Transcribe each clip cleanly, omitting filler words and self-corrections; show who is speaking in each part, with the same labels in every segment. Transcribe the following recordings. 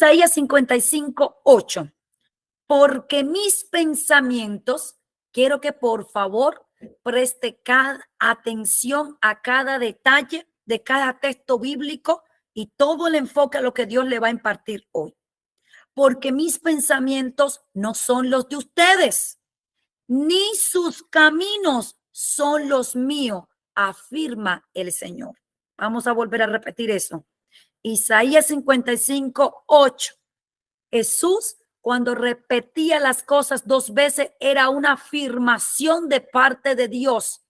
Speaker 1: Isaías 55:8. Porque mis pensamientos, quiero que por favor preste atención a cada detalle de cada texto bíblico y todo el enfoque a lo que Dios le va a impartir hoy. Porque mis pensamientos no son los de ustedes, ni sus caminos son los míos, afirma el Señor. Vamos a volver a repetir eso. Isaías 55:8. Jesús, cuando repetía las cosas dos veces, era una afirmación de parte de Dios.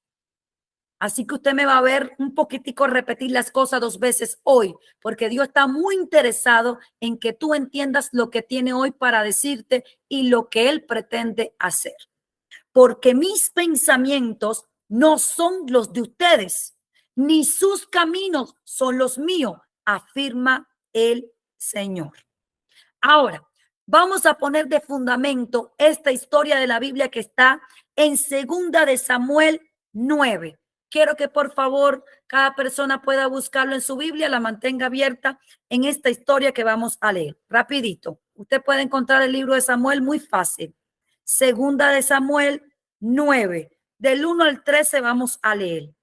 Speaker 1: Así que usted me va a ver un poquitico repetir las cosas dos veces hoy, porque Dios está muy interesado en que tú entiendas lo que tiene hoy para decirte y lo que Él pretende hacer. Porque mis pensamientos no son los de ustedes, ni sus caminos son los míos, afirma el Señor. Ahora, vamos a poner de fundamento esta historia de la Biblia que está en 2 de Samuel 9. Quiero que por favor cada persona pueda buscarlo en su Biblia, la mantenga abierta en esta historia que vamos a leer. Rapidito, usted puede encontrar el libro de Samuel muy fácil. 2 de Samuel 9, del 1 al 13 vamos a leer.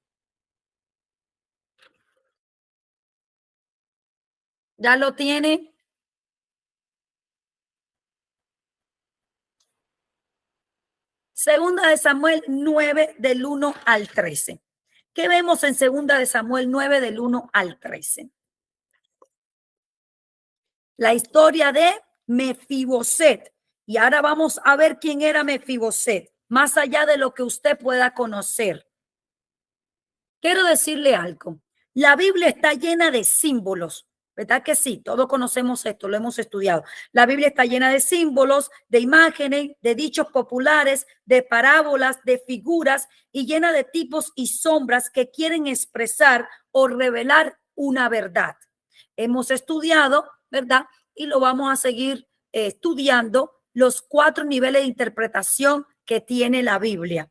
Speaker 1: ¿Ya lo tiene? Segunda de Samuel 9 del 1 al 13. ¿Qué vemos en Segunda de Samuel 9 del 1 al 13? La historia de Mefiboset. Y ahora vamos a ver quién era Mefiboset, más allá de lo que usted pueda conocer. Quiero decirle algo. La Biblia está llena de símbolos, ¿verdad que sí? Todos conocemos esto, lo hemos estudiado. La Biblia está llena de símbolos, de imágenes, de dichos populares, de parábolas, de figuras y llena de tipos y sombras que quieren expresar o revelar una verdad. Hemos estudiado, ¿verdad? Y lo vamos a seguir estudiando los 4 niveles de interpretación que tiene la Biblia.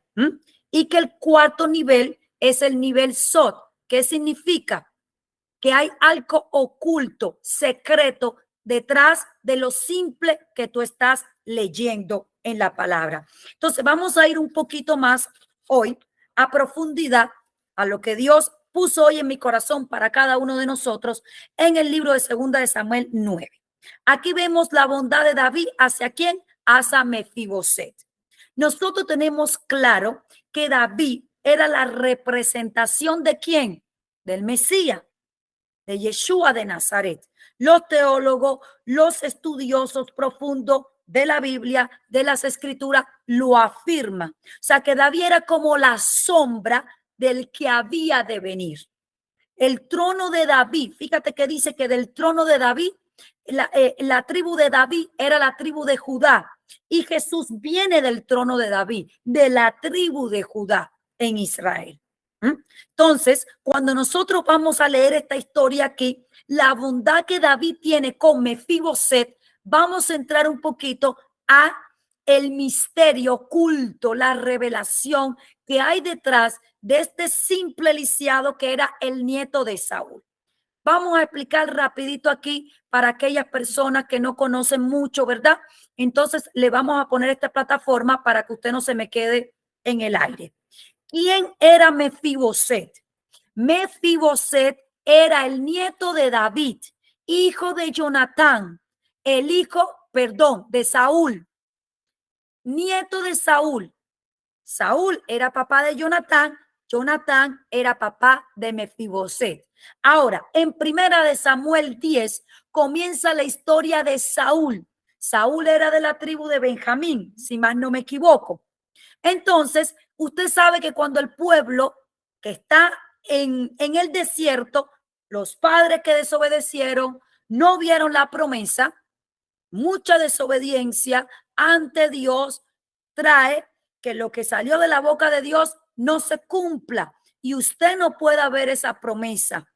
Speaker 1: Y que el cuarto nivel es el nivel Sot. ¿Qué significa? Que hay algo oculto, secreto, detrás de lo simple que tú estás leyendo en la palabra. Entonces, vamos a ir un poquito más hoy a profundidad a lo que Dios puso hoy en mi corazón para cada uno de nosotros en el libro de 2 de Samuel 9. Aquí vemos la bondad de David hacia quién, hacia Mefiboset. Nosotros tenemos claro que David era la representación de quién, del Mesías, de Yeshua de Nazaret. Los teólogos, los estudiosos profundos de la Biblia, de las escrituras, lo afirman. O sea, que David era como la sombra del que había de venir. El trono de David, fíjate que dice que del trono de David, la tribu de David era la tribu de Judá. Y Jesús viene del trono de David, de la tribu de Judá en Israel. Entonces, cuando nosotros vamos a leer esta historia aquí, la bondad que David tiene con Mefiboset, vamos a entrar un poquito a el misterio oculto, la revelación que hay detrás de este simple lisiado que era el nieto de Saúl. Vamos a explicar rapidito aquí para aquellas personas que no conocen mucho, ¿verdad? Entonces le vamos a poner esta plataforma para que usted no se me quede en el aire. ¿Quién era Mefiboset? Mefiboset era el nieto de David, hijo de Jonatán, el hijo, de Saúl, nieto de Saúl. Saúl era papá de Jonatán, Jonatán era papá de Mefiboset. Ahora, en Primera de Samuel 10 comienza la historia de Saúl. Saúl era de la tribu de Benjamín, si más no me equivoco. Entonces, usted sabe que cuando el pueblo que está en el desierto, los padres que desobedecieron, no vieron la promesa, mucha desobediencia ante Dios trae que lo que salió de la boca de Dios no se cumpla y usted no pueda ver esa promesa.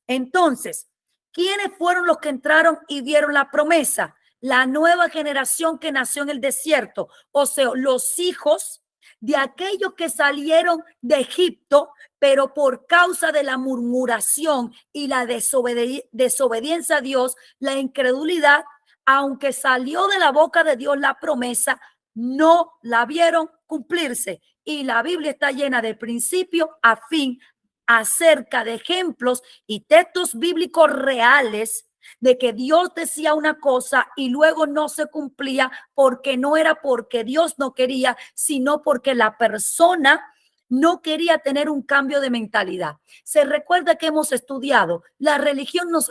Speaker 1: Entonces, ¿quiénes fueron los que entraron y vieron la promesa? La nueva generación que nació en el desierto, o sea, los hijos de aquellos que salieron de Egipto, pero por causa de la murmuración y la desobediencia a Dios, la incredulidad, aunque salió de la boca de Dios la promesa, no la vieron cumplirse. Y la Biblia está llena de principio a fin acerca de ejemplos y textos bíblicos reales de que Dios decía una cosa y luego no se cumplía, porque no era porque Dios no quería, sino porque la persona no quería tener un cambio de mentalidad. Se recuerda que hemos estudiado, la religión nos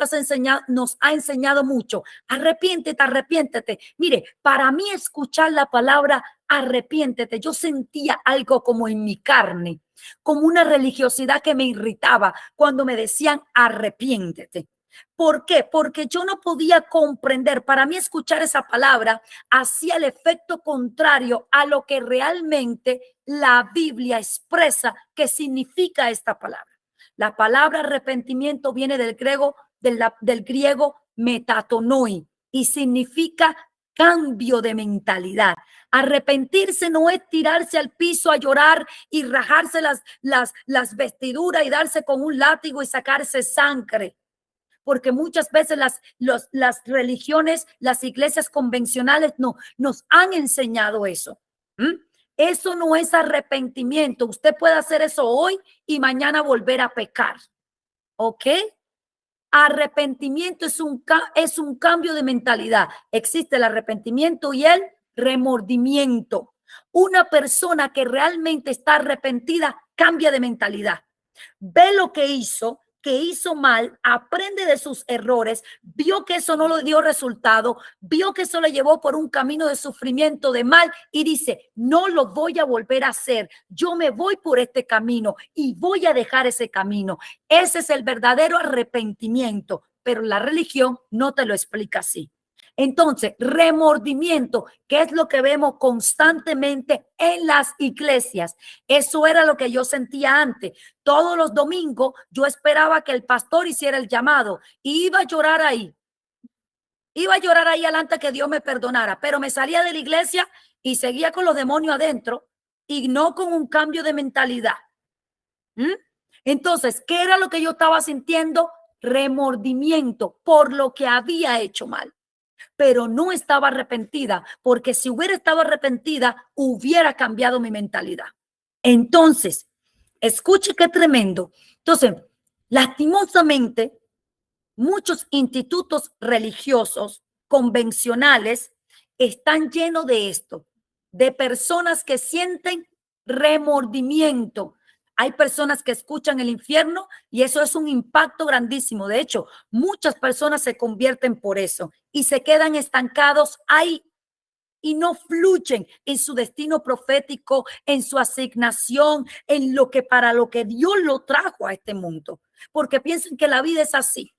Speaker 1: ha enseñado mucho. Arrepiéntete, arrepiéntete. Mire, para mí escuchar la palabra arrepiéntete, yo sentía algo como en mi carne, como una religiosidad que me irritaba cuando me decían arrepiéntete. ¿Por qué? Porque yo no podía comprender. Para mí escuchar esa palabra hacía el efecto contrario a lo que realmente la Biblia expresa que significa esta palabra. La palabra arrepentimiento viene del griego metatonoi y significa cambio de mentalidad. Arrepentirse no es tirarse al piso a llorar y rajarse las vestiduras y darse con un látigo y sacarse sangre, porque muchas veces las religiones, las iglesias convencionales nos han enseñado eso. Eso no es arrepentimiento. Usted puede hacer eso hoy y mañana volver a pecar. ¿Ok? Arrepentimiento es un cambio de mentalidad. Existe el arrepentimiento y el remordimiento. Una persona que realmente está arrepentida cambia de mentalidad. Ve lo que hizo mal, aprende de sus errores, vio que eso no le dio resultado, vio que eso le llevó por un camino de sufrimiento, de mal, y dice, no lo voy a volver a hacer, yo me voy por este camino y voy a dejar ese camino. Ese es el verdadero arrepentimiento, pero la religión no te lo explica así. Entonces, remordimiento, que es lo que vemos constantemente en las iglesias. Eso era lo que yo sentía antes. Todos los domingos yo esperaba que el pastor hiciera el llamado y iba a llorar ahí. Iba a llorar ahí adelante que Dios me perdonara, pero me salía de la iglesia y seguía con los demonios adentro y no con un cambio de mentalidad. Entonces, ¿qué era lo que yo estaba sintiendo? Remordimiento por lo que había hecho mal, pero no estaba arrepentida, porque si hubiera estado arrepentida, hubiera cambiado mi mentalidad. Entonces, escuche qué tremendo. Entonces, lastimosamente, muchos institutos religiosos convencionales están llenos de esto, de personas que sienten remordimiento. Hay personas que escuchan el infierno y eso es un impacto grandísimo. De hecho, muchas personas se convierten por eso y se quedan estancados ahí y no fluyen en su destino profético, en su asignación, en lo que para lo que Dios lo trajo a este mundo, porque piensan que la vida es así.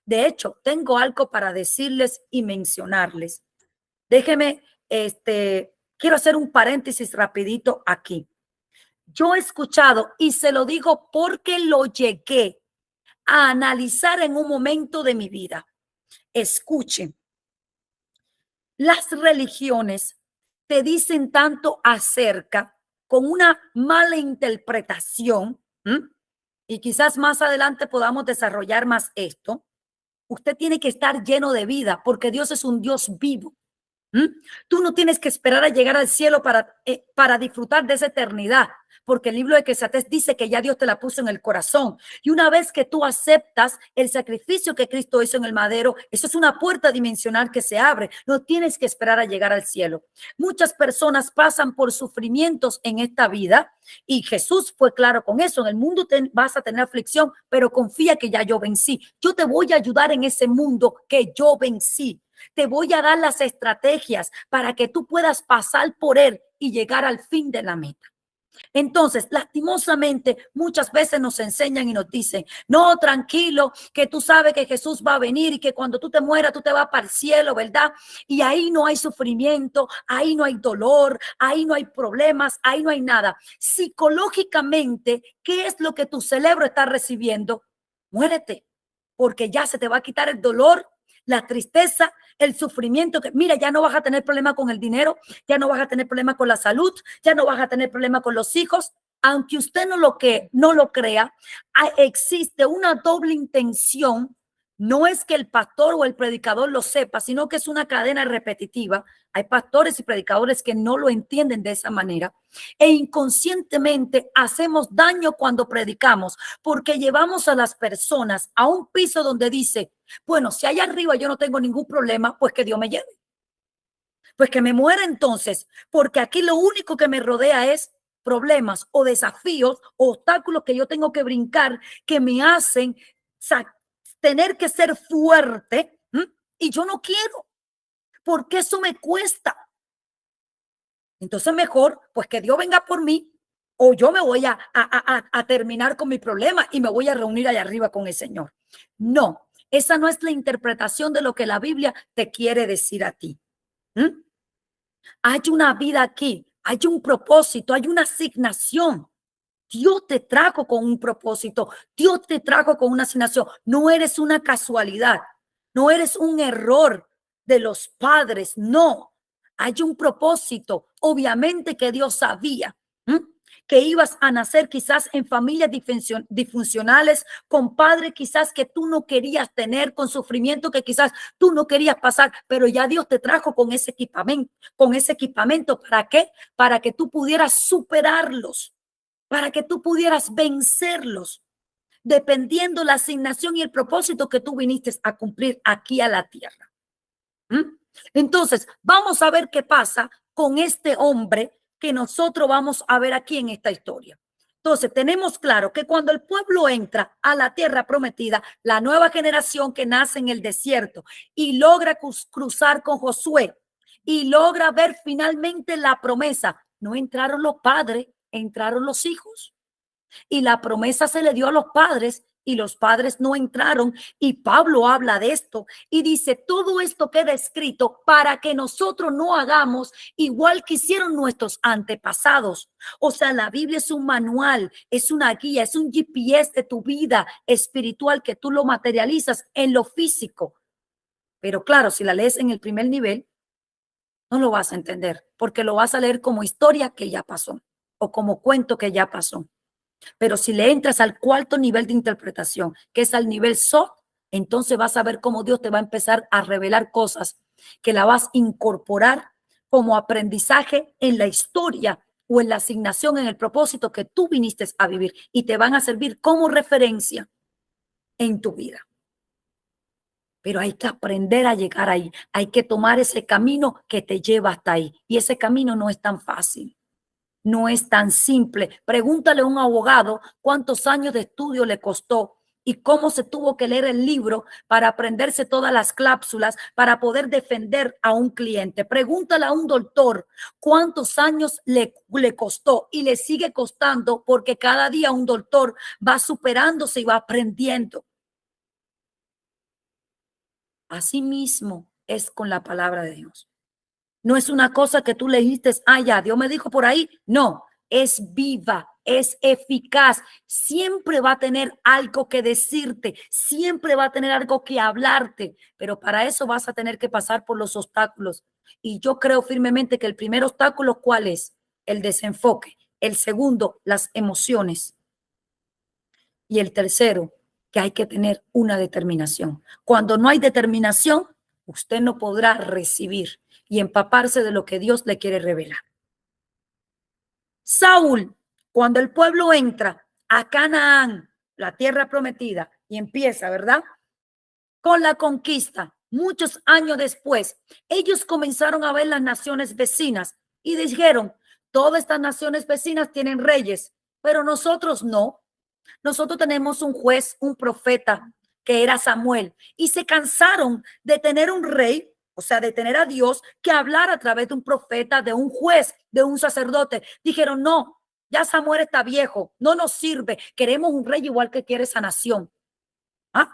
Speaker 1: De hecho, tengo algo para decirles y mencionarles. Déjeme, quiero hacer un paréntesis rapidito aquí. Yo he escuchado y se lo digo porque lo llegué a analizar en un momento de mi vida. Escuchen, las religiones te dicen tanto acerca con una mala interpretación, y quizás más adelante podamos desarrollar más esto. Usted tiene que estar lleno de vida porque Dios es un Dios vivo. Tú no tienes que esperar a llegar al cielo para disfrutar de esa eternidad, porque el libro de Eclesiastés dice que ya Dios te la puso en el corazón. Y una vez que tú aceptas el sacrificio que Cristo hizo en el madero, eso es una puerta dimensional que se abre. No tienes que esperar a llegar al cielo. Muchas personas pasan por sufrimientos en esta vida y Jesús fue claro con eso. En el mundo vas a tener aflicción, pero confía que ya yo vencí. Yo te voy a ayudar en ese mundo que yo vencí. Te voy a dar las estrategias para que tú puedas pasar por él y llegar al fin de la meta. Entonces, lastimosamente, muchas veces nos enseñan y nos dicen, no, tranquilo, que tú sabes que Jesús va a venir y que cuando tú te mueras, tú te vas para el cielo, ¿verdad? Y ahí no hay sufrimiento, ahí no hay dolor, ahí no hay problemas, ahí no hay nada. Psicológicamente, ¿qué es lo que tu cerebro está recibiendo? Muérete, porque ya se te va a quitar el dolor, la tristeza, el sufrimiento, que mira, ya no vas a tener problema con el dinero, ya no vas a tener problema con la salud, ya no vas a tener problema con los hijos. Aunque usted no lo crea, existe una doble intención. No es que el pastor o el predicador lo sepa, sino que es una cadena repetitiva. Hay pastores y predicadores que no lo entienden de esa manera e inconscientemente hacemos daño cuando predicamos porque llevamos a las personas a un piso donde dice, bueno, si allá arriba yo no tengo ningún problema, pues que Dios me lleve. Pues que me muera entonces, porque aquí lo único que me rodea es problemas o desafíos o obstáculos que yo tengo que brincar que me hacen tener que ser fuerte. Y yo no quiero, porque eso me cuesta. Entonces mejor, pues que Dios venga por mí o yo me voy a terminar con mi problema y me voy a reunir allá arriba con el Señor. No, esa no es la interpretación de lo que la Biblia te quiere decir a ti. Hay una vida aquí, hay un propósito, hay una asignación. Dios te trajo con un propósito, Dios te trajo con una asignación. No eres una casualidad, no eres un error de los padres, no. Hay un propósito, obviamente que Dios sabía que ibas a nacer quizás en familias disfuncionales, con padres quizás que tú no querías tener, con sufrimiento que quizás tú no querías pasar, pero ya Dios te trajo con ese equipamiento. ¿Para qué? Para que tú pudieras superarlos, para que tú pudieras vencerlos, dependiendo la asignación y el propósito que tú viniste a cumplir aquí a la tierra. Entonces, vamos a ver qué pasa con este hombre que nosotros vamos a ver aquí en esta historia. Entonces, tenemos claro que cuando el pueblo entra a la tierra prometida, la nueva generación que nace en el desierto y logra cruzar con Josué y logra ver finalmente la promesa, no entraron los padres, entraron los hijos. Y la promesa se le dio a los padres y los padres no entraron. Y Pablo habla de esto y dice, todo esto queda escrito para que nosotros no hagamos igual que hicieron nuestros antepasados. O sea, la Biblia es un manual, es una guía, es un GPS de tu vida espiritual que tú lo materializas en lo físico. Pero claro, si la lees en el primer nivel, no lo vas a entender porque lo vas a leer como historia que ya pasó o como cuento que ya pasó. Pero si le entras al cuarto nivel de interpretación, que es al nivel SOT, entonces vas a ver cómo Dios te va a empezar a revelar cosas que la vas a incorporar como aprendizaje en la historia o en la asignación, en el propósito que tú viniste a vivir y te van a servir como referencia en tu vida. Pero hay que aprender a llegar ahí. Hay que tomar ese camino que te lleva hasta ahí. Y ese camino no es tan fácil. No es tan simple. Pregúntale a un abogado cuántos años de estudio le costó y cómo se tuvo que leer el libro para aprenderse todas las cláusulas para poder defender a un cliente. Pregúntale a un doctor cuántos años le costó y le sigue costando porque cada día un doctor va superándose y va aprendiendo. Así mismo es con la palabra de Dios. No es una cosa que tú leíste, ya, Dios me dijo por ahí. No, es viva, es eficaz. Siempre va a tener algo que decirte, siempre va a tener algo que hablarte, pero para eso vas a tener que pasar por los obstáculos. Y yo creo firmemente que el primer obstáculo, ¿cuál es? El desenfoque. El segundo, las emociones. Y el tercero, que hay que tener una determinación. Cuando no hay determinación, usted no podrá recibir y empaparse de lo que Dios le quiere revelar. Saúl, cuando el pueblo entra a Canaán, la tierra prometida, y empieza, ¿verdad? Con la conquista, muchos años después, ellos comenzaron a ver las naciones vecinas y dijeron, todas estas naciones vecinas tienen reyes, pero nosotros no. Nosotros tenemos un juez, un profeta, que era Samuel, y se cansaron de tener un rey, o sea, de tener a Dios que hablara a través de un profeta, de un juez, de un sacerdote. Dijeron, no, ya Samuel está viejo, no nos sirve, queremos un rey igual que quiere esa nación. ¿Ah?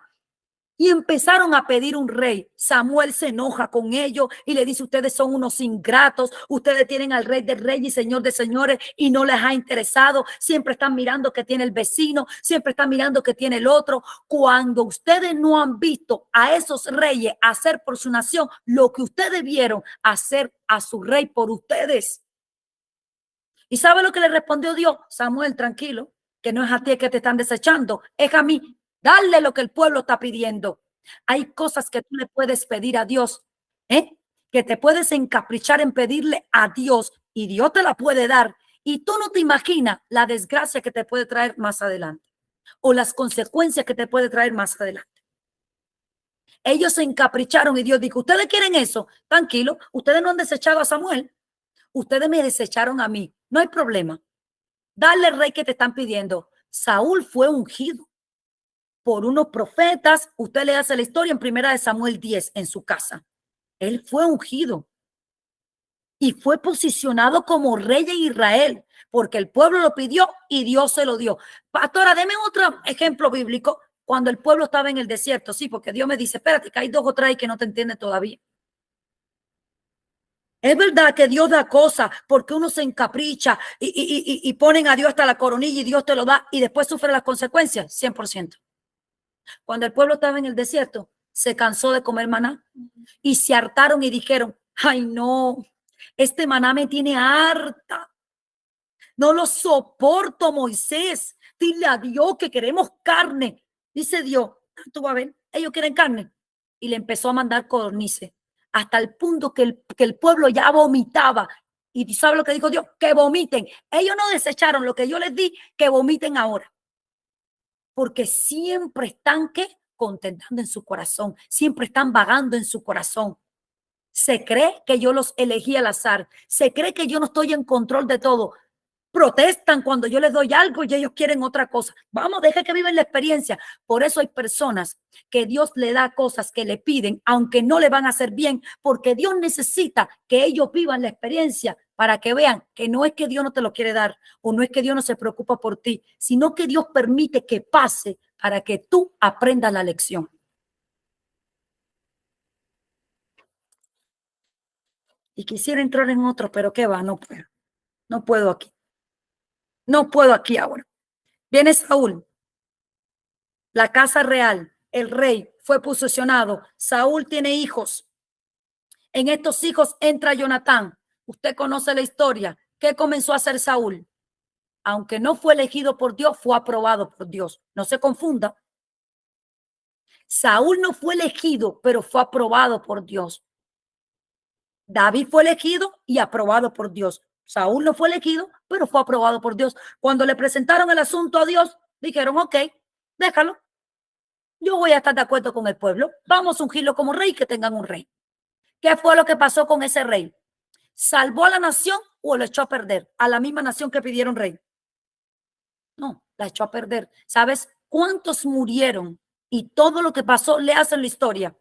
Speaker 1: y empezaron a pedir un rey. Samuel se enoja con ellos y le dice, ustedes son unos ingratos, ustedes tienen al rey de reyes y señor de señores y no les ha interesado, siempre están mirando que tiene el vecino, siempre están mirando que tiene el otro, cuando ustedes no han visto a esos reyes hacer por su nación lo que ustedes vieron hacer a su rey por ustedes. ¿Y sabe lo que le respondió Dios? Samuel, tranquilo, que no es a ti que te están desechando, es a mí. Darle lo que el pueblo está pidiendo. Hay cosas que tú le puedes pedir a Dios, que te puedes encaprichar en pedirle a Dios y Dios te la puede dar. Y tú no te imaginas la desgracia que te puede traer más adelante o las consecuencias que te puede traer más adelante. Ellos se encapricharon y Dios dijo, ustedes quieren eso, tranquilo, ustedes no han desechado a Samuel, ustedes me desecharon a mí, no hay problema. Dale el rey que te están pidiendo. Saúl fue ungido por unos profetas. Usted le hace la historia en primera de Samuel 10 en su casa. Él fue ungido y fue posicionado como rey en Israel porque el pueblo lo pidió y Dios se lo dio. Pastora, deme otro ejemplo bíblico cuando el pueblo estaba en el desierto. Sí, porque Dios me dice, espérate, que hay dos o tres que no te entienden todavía. Es verdad que Dios da cosas porque uno se encapricha y ponen a Dios hasta la coronilla y Dios te lo da y después sufre las consecuencias, 100%. Cuando el pueblo estaba en el desierto, se cansó de comer maná y se hartaron y dijeron, ay no, este maná me tiene harta. No lo soporto, Moisés. Dile a Dios que queremos carne. Dice Dios, tú vas a ver, ellos quieren carne. Y le empezó a mandar codornices hasta el punto que el pueblo ya vomitaba. Y ¿sabe lo que dijo Dios? Que vomiten. Ellos no desecharon lo que yo les di, que vomiten ahora. Porque siempre están, ¿qué? Contentando en su corazón. Siempre están vagando en su corazón. Se cree que yo los elegí al azar. Se cree que yo no estoy en control de todo. Protestan cuando yo les doy algo y ellos quieren otra cosa. Vamos, deje que viven la experiencia. Por eso hay personas que Dios le da cosas que le piden, aunque no le van a hacer bien, porque Dios necesita que ellos vivan la experiencia para que vean que no es que Dios no te lo quiere dar o no es que Dios no se preocupa por ti, sino que Dios permite que pase para que tú aprendas la lección. Y quisiera entrar en otro, pero qué va, no puedo. No puedo aquí. No puedo aquí ahora. Viene Saúl, la casa real, el rey fue posicionado. Saúl tiene hijos. En estos hijos entra Jonatán. Usted conoce la historia. ¿Qué comenzó a hacer Saúl? Aunque no fue elegido por Dios, fue aprobado por Dios. No se confunda. Saúl no fue elegido, pero fue aprobado por Dios. David fue elegido y aprobado por Dios. Saúl no fue elegido, pero fue aprobado por Dios. Cuando le presentaron el asunto a Dios, dijeron, ok, déjalo. Yo voy a estar de acuerdo con el pueblo. Vamos a ungirlo como rey, que tengan un rey. ¿Qué fue lo que pasó con ese rey? ¿Salvó a la nación o lo echó a perder? A la misma nación que pidieron rey. No, la echó a perder. ¿Sabes cuántos murieron? Y todo lo que pasó le hacen la historia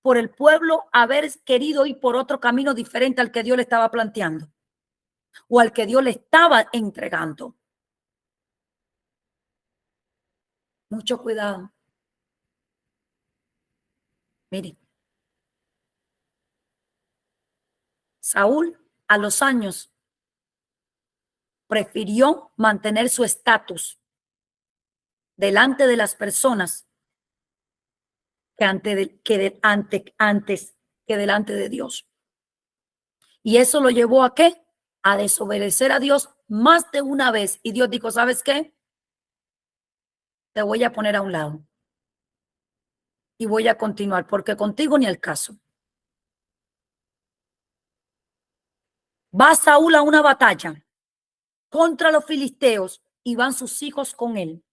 Speaker 1: por el pueblo haber querido ir por otro camino diferente al que Dios le estaba planteando o al que Dios le estaba entregando. Mucho cuidado. Mire, Saúl a los años prefirió mantener su estatus delante de las personas que antes que delante de Dios. Y eso lo llevó a ¿qué? A desobedecer a Dios más de una vez. Y Dios dijo, ¿sabes qué? Te voy a poner a un lado. Y voy a continuar, porque contigo ni al caso. Va Saúl a una batalla contra los filisteos y van sus hijos con él.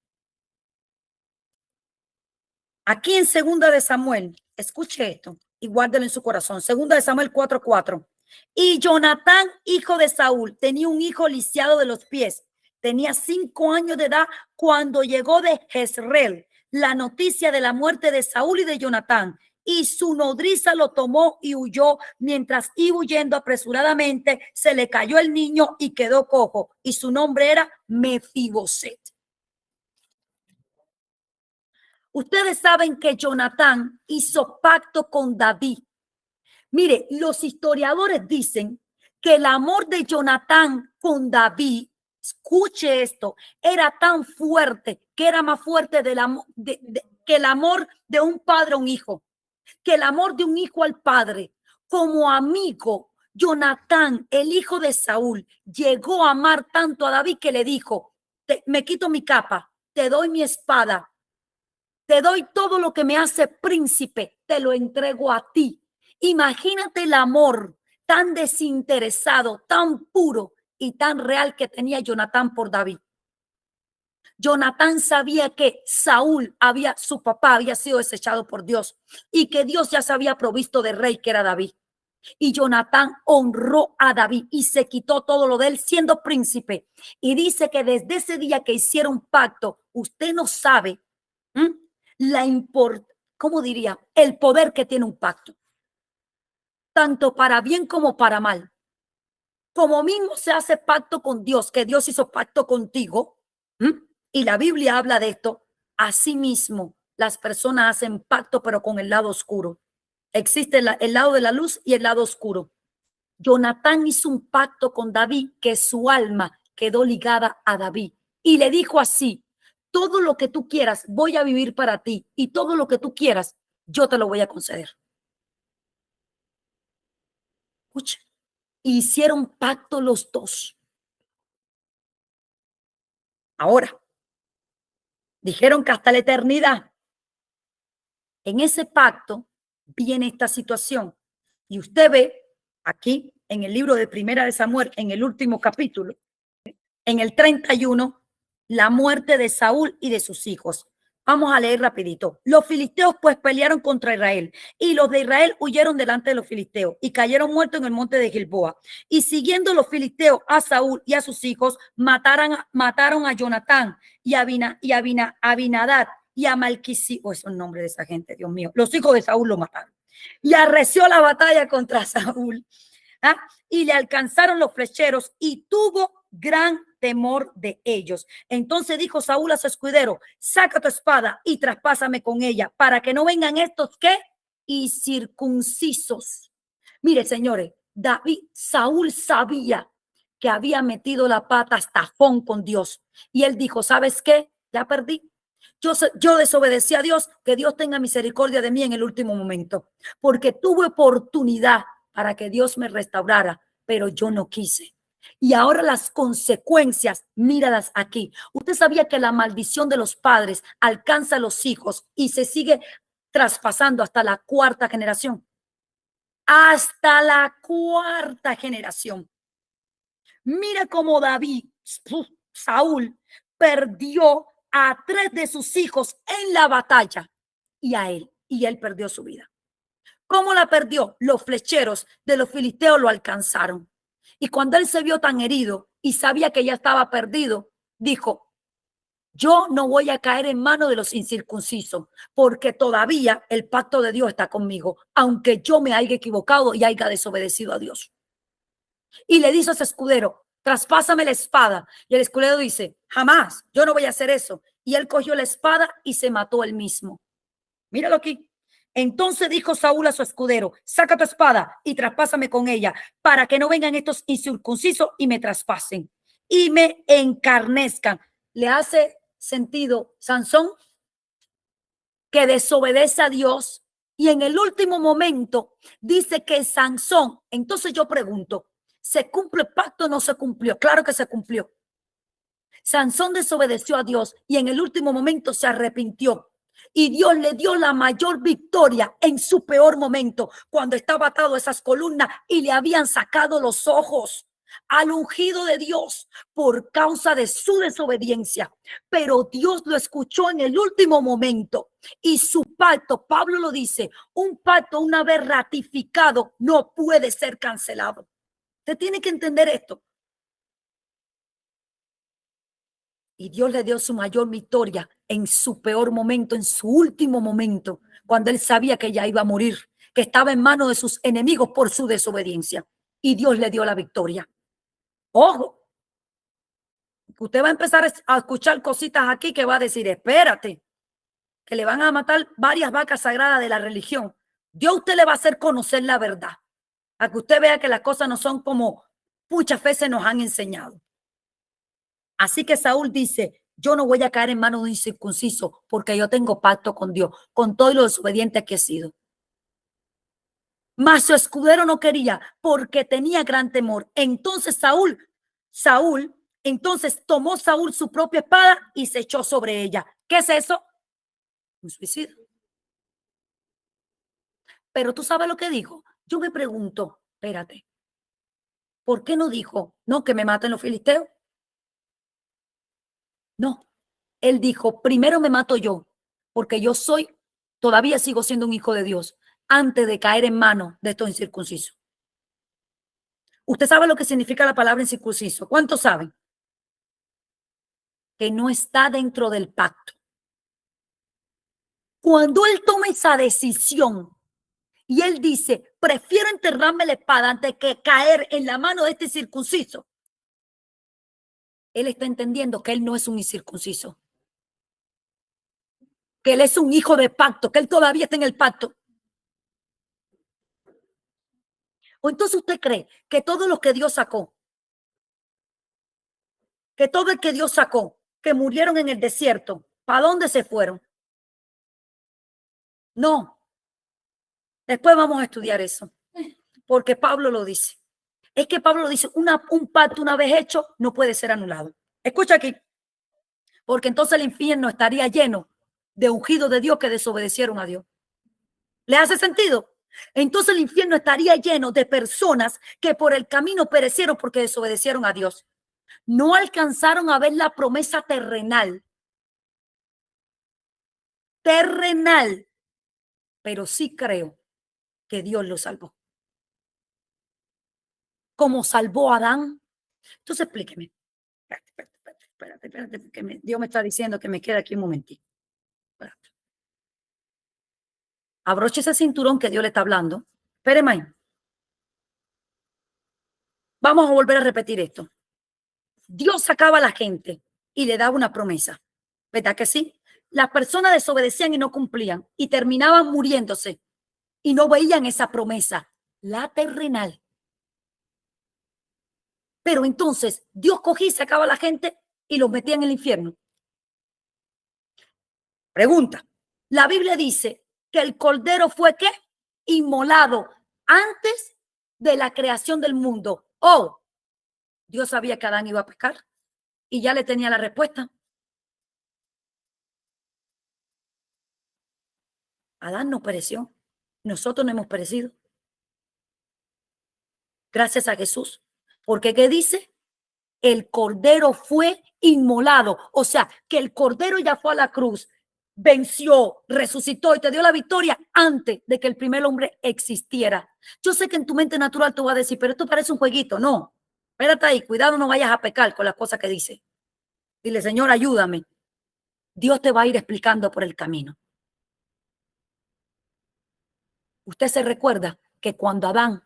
Speaker 1: Aquí en segunda de Samuel, escuche esto y guárdelo en su corazón. Segunda de Samuel 4:4. Y Jonatán, hijo de Saúl, tenía un hijo lisiado de los pies. Tenía 5 años de edad cuando llegó de Jezreel la noticia de la muerte de Saúl y de Jonatán. Y su nodriza lo tomó y huyó. Mientras iba huyendo apresuradamente, se le cayó el niño y quedó cojo. Y su nombre era Mefiboset. Ustedes saben que Jonatán hizo pacto con David. Mire, los historiadores dicen que el amor de Jonatán con David, escuche esto, era tan fuerte que era más fuerte que el amor de un padre a un hijo, que el amor de un hijo al padre. Como amigo, Jonatán, el hijo de Saúl, llegó a amar tanto a David que le dijo, me quito mi capa, te doy mi espada, te doy todo lo que me hace príncipe, te lo entrego a ti. Imagínate el amor tan desinteresado, tan puro y tan real que tenía Jonatán por David. Jonatán sabía que su papá había sido desechado por Dios y que Dios ya se había provisto de rey que era David. Y Jonatán honró a David y se quitó todo lo de él siendo príncipe. Y dice que desde ese día que hicieron pacto, usted no sabe ¿cómo diría? El poder que tiene un pacto, tanto para bien como para mal. Como mismo se hace pacto con Dios, que Dios hizo pacto contigo, y la Biblia habla de esto, así mismo las personas hacen pacto, pero con el lado oscuro. Existe el lado de la luz y el lado oscuro. Jonatán hizo un pacto con David que su alma quedó ligada a David y le dijo así, todo lo que tú quieras voy a vivir para ti y todo lo que tú quieras yo te lo voy a conceder. Escucha, hicieron pacto los dos. Ahora, dijeron que hasta la eternidad. En ese pacto viene esta situación y usted ve aquí en el libro de Primera de Samuel, en el último capítulo, en el 31, la muerte de Saúl y de sus hijos. Vamos a leer rapidito. Los filisteos pues pelearon contra Israel y los de Israel huyeron delante de los filisteos y cayeron muertos en el monte de Gilboa. Y siguiendo los filisteos a Saúl y a sus hijos, mataron a Jonatán y a Abinadab y a Malquisí. Oh, es el nombre de esa gente, Dios mío. Los hijos de Saúl lo mataron. Y arreció la batalla contra Saúl. Y le alcanzaron los flecheros y tuvo gran temor de ellos. Entonces dijo Saúl a su escudero, saca tu espada y traspásame con ella para que no vengan estos ¿qué? Incircuncisos. Mire, señores, Saúl sabía que había metido la pata hasta Fon con Dios y él dijo, ¿sabes qué? Ya perdí. Yo desobedecí a Dios, que Dios tenga misericordia de mí en el último momento, porque tuve oportunidad para que Dios me restaurara, pero yo no quise. Y ahora las consecuencias, míralas aquí. Usted sabía que la maldición de los padres alcanza a los hijos y se sigue traspasando hasta la cuarta generación. Hasta la cuarta generación. Mira cómo Saúl perdió a 3 de sus hijos en la batalla y él perdió su vida. ¿Cómo la perdió? Los flecheros de los filisteos lo alcanzaron. Y cuando él se vio tan herido y sabía que ya estaba perdido, dijo, yo no voy a caer en manos de los incircuncisos, porque todavía el pacto de Dios está conmigo, aunque yo me haya equivocado y haya desobedecido a Dios. Y le dice a ese escudero, traspásame la espada. Y el escudero dice, jamás, yo no voy a hacer eso. Y él cogió la espada y se mató él mismo. Míralo aquí. Entonces dijo Saúl a su escudero, saca tu espada y traspásame con ella para que no vengan estos incircuncisos y me traspasen y me encarnezcan. ¿Le hace sentido Sansón? Que desobedece a Dios y en el último momento dice que Sansón, entonces yo pregunto, ¿se cumple el pacto o no se cumplió? Claro que se cumplió. Sansón desobedeció a Dios y en el último momento se arrepintió. Y Dios le dio la mayor victoria en su peor momento, cuando estaba atado a esas columnas y le habían sacado los ojos al ungido de Dios por causa de su desobediencia. Pero Dios lo escuchó en el último momento y su pacto, Pablo lo dice, un pacto una vez ratificado no puede ser cancelado. Usted tiene que entender esto. Y Dios le dio su mayor victoria en su peor momento, en su último momento, cuando él sabía que ya iba a morir, que estaba en manos de sus enemigos por su desobediencia. Y Dios le dio la victoria. Ojo, usted va a empezar a escuchar cositas aquí que va a decir, espérate, que le van a matar varias vacas sagradas de la religión, Dios a usted le va a hacer conocer la verdad, a que usted vea que las cosas no son como muchas veces nos han enseñado. Así que Saúl dice, yo no voy a caer en manos de un incircunciso porque yo tengo pacto con Dios, con todo lo desobediente que he sido. Mas su escudero no quería porque tenía gran temor. Entonces entonces tomó Saúl su propia espada y se echó sobre ella. ¿Qué es eso? Un suicidio. Pero tú sabes lo que dijo. Yo me pregunto, espérate, ¿por qué no dijo, no, que me maten los filisteos? No, él dijo, primero me mato yo, porque todavía sigo siendo un hijo de Dios, antes de caer en manos de estos incircuncisos. ¿Usted sabe lo que significa la palabra incircunciso? ¿Cuántos saben? Que no está dentro del pacto. Cuando él toma esa decisión y él dice, prefiero enterrarme la espada antes que caer en la mano de este circunciso, él está entendiendo que él no es un incircunciso, que él es un hijo de pacto, que él todavía está en el pacto. ¿O entonces usted cree que todo lo que Dios sacó, que todo el que Dios sacó, que murieron en el desierto, ¿para dónde se fueron? No. Después vamos a estudiar eso, porque Pablo lo dice. Es que Pablo lo dice, un pacto una vez hecho no puede ser anulado. Escucha aquí, porque entonces el infierno estaría lleno de ungidos de Dios que desobedecieron a Dios. ¿Le hace sentido? Entonces el infierno estaría lleno de personas que por el camino perecieron porque desobedecieron a Dios. No alcanzaron a ver la promesa terrenal, pero sí creo que Dios lo salvó. Como salvó a Adán. Entonces explíqueme. Espérate, porque Dios me está diciendo que me quede aquí un momentito. Espérate. Abroche ese cinturón que Dios le está hablando. Espéreme ahí. Vamos a volver a repetir esto. Dios sacaba a la gente y le daba una promesa. ¿Verdad que sí? Las personas desobedecían y no cumplían y terminaban muriéndose y no veían esa promesa, la terrenal. Pero entonces Dios cogía y sacaba a la gente y los metía en el infierno. Pregunta. La Biblia dice que el cordero fue ¿qué? Inmolado antes de la creación del mundo. Oh, Dios sabía que Adán iba a pecar y ya le tenía la respuesta. Adán no pereció. Nosotros no hemos perecido. Gracias a Jesús. Porque ¿qué dice? El cordero fue inmolado. O sea, que el cordero ya fue a la cruz, venció, resucitó y te dio la victoria antes de que el primer hombre existiera. Yo sé que en tu mente natural tú vas a decir, pero esto parece un jueguito. No, espérate ahí, cuidado, no vayas a pecar con las cosas que dice. Dile, Señor, ayúdame. Dios te va a ir explicando por el camino. Usted se recuerda que cuando Adán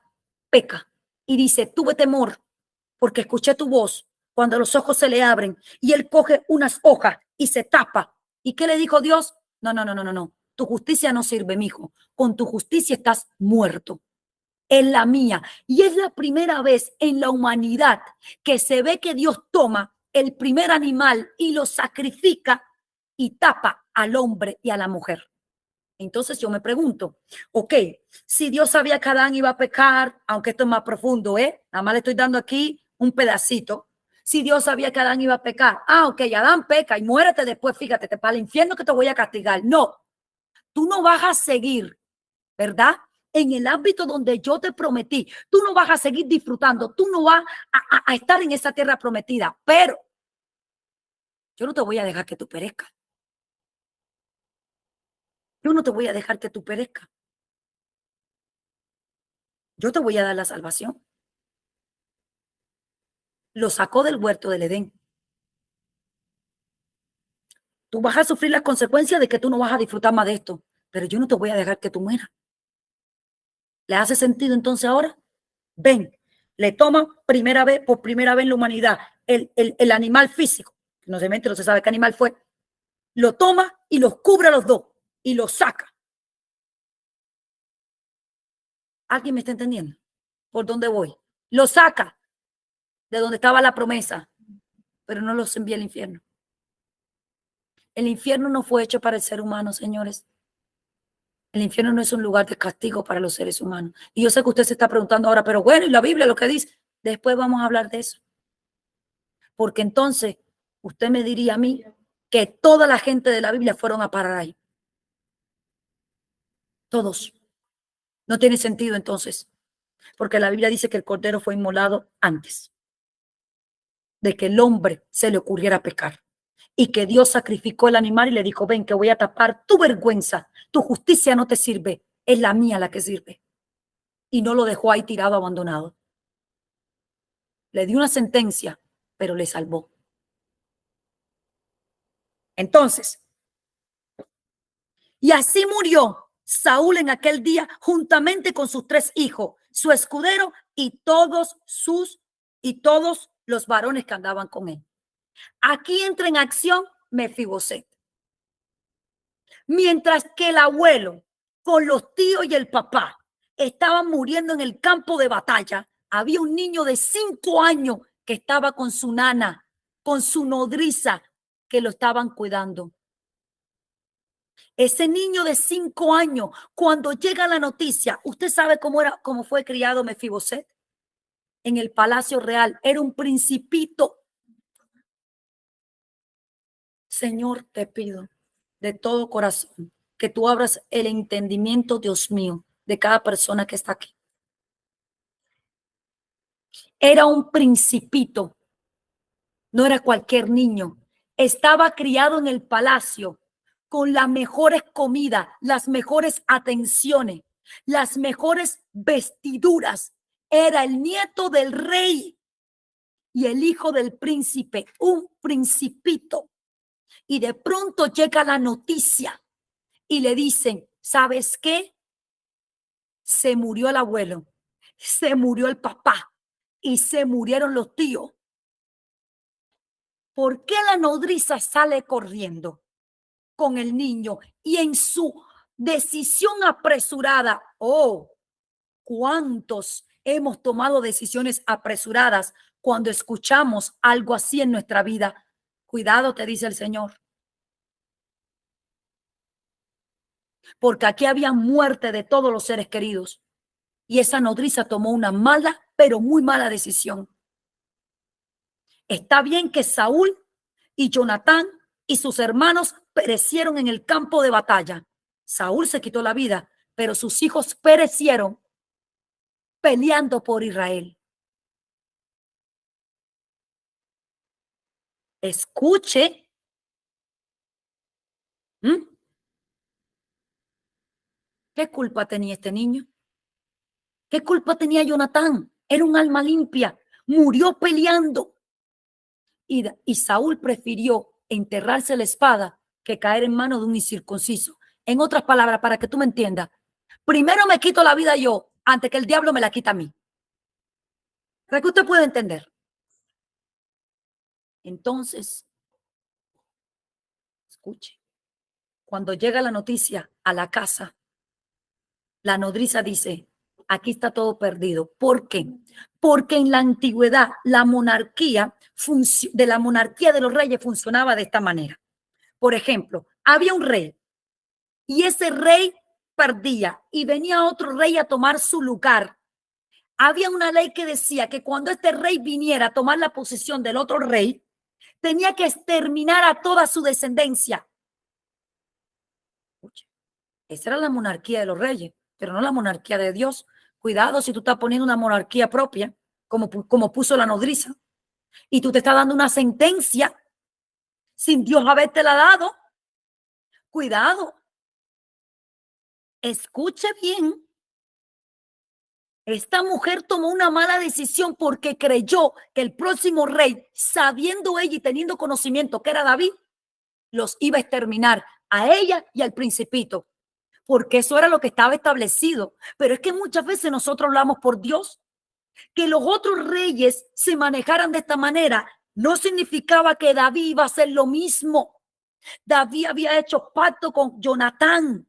Speaker 1: peca y dice, tuve temor porque escuché tu voz, cuando los ojos se le abren y él coge unas hojas y se tapa. ¿Y qué le dijo Dios? No. Tu justicia no sirve, mijo. Con tu justicia estás muerto. Es la mía. Y es la primera vez en la humanidad que se ve que Dios toma el primer animal y lo sacrifica y tapa al hombre y a la mujer. Entonces yo me pregunto, ok, si Dios sabía que Adán iba a pecar, aunque esto es más profundo, nada más le estoy dando aquí un pedacito. Si Dios sabía que Adán iba a pecar, ok, Adán peca y muérete después, fíjate, te para el infierno que te voy a castigar. No, tú no vas a seguir, ¿verdad? En el ámbito donde yo te prometí, tú no vas a seguir disfrutando, tú no vas a estar en esa tierra prometida, pero yo no te voy a dejar que tú perezcas. Yo no te voy a dejar que tú perezcas. Yo te voy a dar la salvación. Lo sacó del huerto del Edén. Tú vas a sufrir las consecuencias de que tú no vas a disfrutar más de esto, pero yo no te voy a dejar que tú mueras. ¿Le hace sentido entonces ahora? Ven, le toma por primera vez en la humanidad el animal físico, no se mente, no se sabe qué animal fue, lo toma y los cubre a los dos y lo saca. ¿Alguien me está entendiendo? ¿Por dónde voy? Lo saca de donde estaba la promesa, pero no los envía al infierno. El infierno no fue hecho para el ser humano, señores. El infierno no es un lugar de castigo para los seres humanos. Y yo sé que usted se está preguntando ahora, pero bueno, ¿y la Biblia lo que dice? Después vamos a hablar de eso. Porque entonces usted me diría a mí que toda la gente de la Biblia fueron a parar ahí. Todos. No tiene sentido entonces. Porque la Biblia dice que el cordero fue inmolado antes de que el hombre se le ocurriera pecar. Y que Dios sacrificó el animal y le dijo, ven que voy a tapar tu vergüenza. Tu justicia no te sirve. Es la mía la que sirve. Y no lo dejó ahí tirado, abandonado. Le dio una sentencia, pero le salvó. Entonces, y así murió Saúl en aquel día juntamente con sus 3 hijos, su escudero y todos los varones que andaban con él. Aquí entra en acción Mefiboset. Mientras que el abuelo con los tíos y el papá estaban muriendo en el campo de batalla, había un niño de 5 años que estaba con su nana, con su nodriza, que lo estaban cuidando. Ese niño de 5 años, cuando llega la noticia, ¿usted sabe cómo fue criado Mefiboset? En el palacio real, era un principito. Señor, te pido de todo corazón que tú abras el entendimiento, Dios mío, de cada persona que está aquí. Era un principito, no era cualquier niño. Estaba criado en el palacio con las mejores comidas, las mejores atenciones, las mejores vestiduras. Era el nieto del rey y el hijo del príncipe, un principito. Y de pronto llega la noticia y le dicen, ¿sabes qué? Se murió el abuelo, se murió el papá y se murieron los tíos. ¿Por qué la nodriza sale corriendo con el niño y en su decisión apresurada? Oh, ¿cuántos hemos tomado decisiones apresuradas cuando escuchamos algo así en nuestra vida? Cuidado, te dice el Señor. Porque aquí había muerte de todos los seres queridos. Y esa nodriza tomó una mala, pero muy mala decisión. Está bien que Saúl y Jonatán y sus hermanos perecieron en el campo de batalla. Saúl se quitó la vida, pero sus hijos perecieron peleando por Israel. Escuche. ¿Qué culpa tenía este niño? ¿Qué culpa tenía Jonatán? Era un alma limpia. Murió peleando. Y Saúl prefirió enterrarse la espada que caer en manos de un incircunciso. En otras palabras, para que tú me entiendas, primero me quito la vida yo antes que el diablo me la quita a mí. ¿Para que usted pueda entender? Entonces, escuche, cuando llega la noticia a la casa, la nodriza dice, aquí está todo perdido. ¿Por qué? Porque en la antigüedad la monarquía de los reyes funcionaba de esta manera. Por ejemplo, había un rey y ese rey perdía y venía otro rey a tomar su lugar. Había una ley que decía que cuando este rey viniera a tomar la posición del otro rey, tenía que exterminar a toda su descendencia. Esa era la monarquía de los reyes, pero no la monarquía de Dios. Cuidado si tú estás poniendo una monarquía propia, como puso la nodriza, y tú te estás dando una sentencia sin Dios habértela dado. Cuidado. Escuche bien. Esta mujer tomó una mala decisión porque creyó que el próximo rey, sabiendo ella y teniendo conocimiento que era David, los iba a exterminar a ella y al principito, porque eso era lo que estaba establecido. Pero es que muchas veces nosotros hablamos por Dios, que los otros reyes se manejaran de esta manera, no significaba que David iba a hacer lo mismo. David había hecho pacto con Jonatán.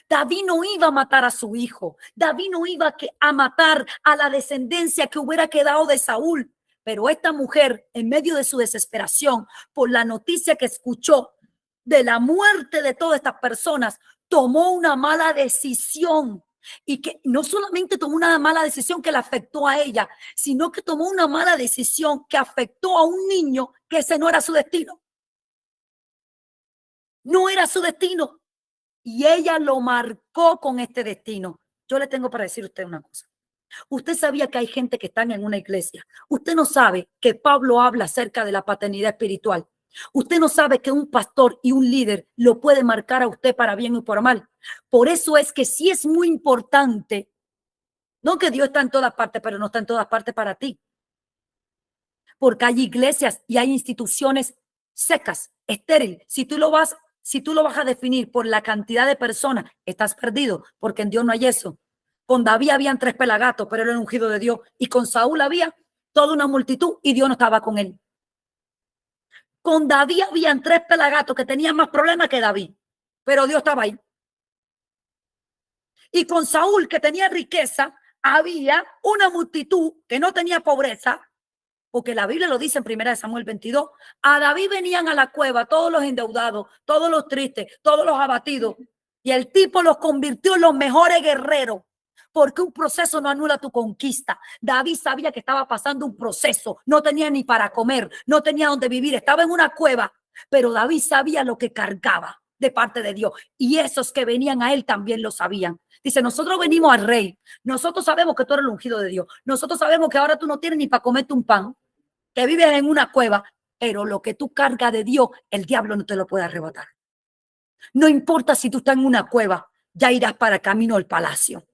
Speaker 1: David no iba a matar a su hijo. David no iba a matar a la descendencia que hubiera quedado de Saúl. Pero esta mujer, en medio de su desesperación por la noticia que escuchó de la muerte de todas estas personas, tomó una mala decisión. Y que no solamente tomó una mala decisión que la afectó a ella, sino que tomó una mala decisión que afectó a un niño que ese no era su destino. No era su destino. Y ella lo marcó con este destino. Yo le tengo para decir a usted una cosa. Usted sabía que hay gente que están en una iglesia. Usted no sabe que Pablo habla acerca de la paternidad espiritual. Usted no sabe que un pastor y un líder lo puede marcar a usted para bien o para mal. Por eso es que sí es muy importante, no que Dios está en todas partes, pero no está en todas partes para ti. Porque hay iglesias y hay instituciones secas, estériles. Si tú lo vas a definir por la cantidad de personas, estás perdido, porque en Dios no hay eso. Con David habían 3 pelagatos, pero era el ungido de Dios. Y con Saúl había toda una multitud y Dios no estaba con él. Con David habían 3 pelagatos que tenían más problemas que David, pero Dios estaba ahí. Y con Saúl, que tenía riqueza, había una multitud que no tenía pobreza, porque la Biblia lo dice en 1 Samuel 22. A David venían a la cueva todos los endeudados, todos los tristes, todos los abatidos. Y el tipo los convirtió en los mejores guerreros. Porque un proceso no anula tu conquista. David sabía que estaba pasando un proceso. No tenía ni para comer, no tenía donde vivir. Estaba en una cueva, pero David sabía lo que cargaba de parte de Dios. Y esos que venían a él también lo sabían. Dice, nosotros venimos al rey. Nosotros sabemos que tú eres el ungido de Dios. Nosotros sabemos que ahora tú no tienes ni para comerte un pan, que vives en una cueva, pero lo que tú cargas de Dios, el diablo no te lo puede arrebatar. No importa si tú estás en una cueva, ya irás para el camino al palacio.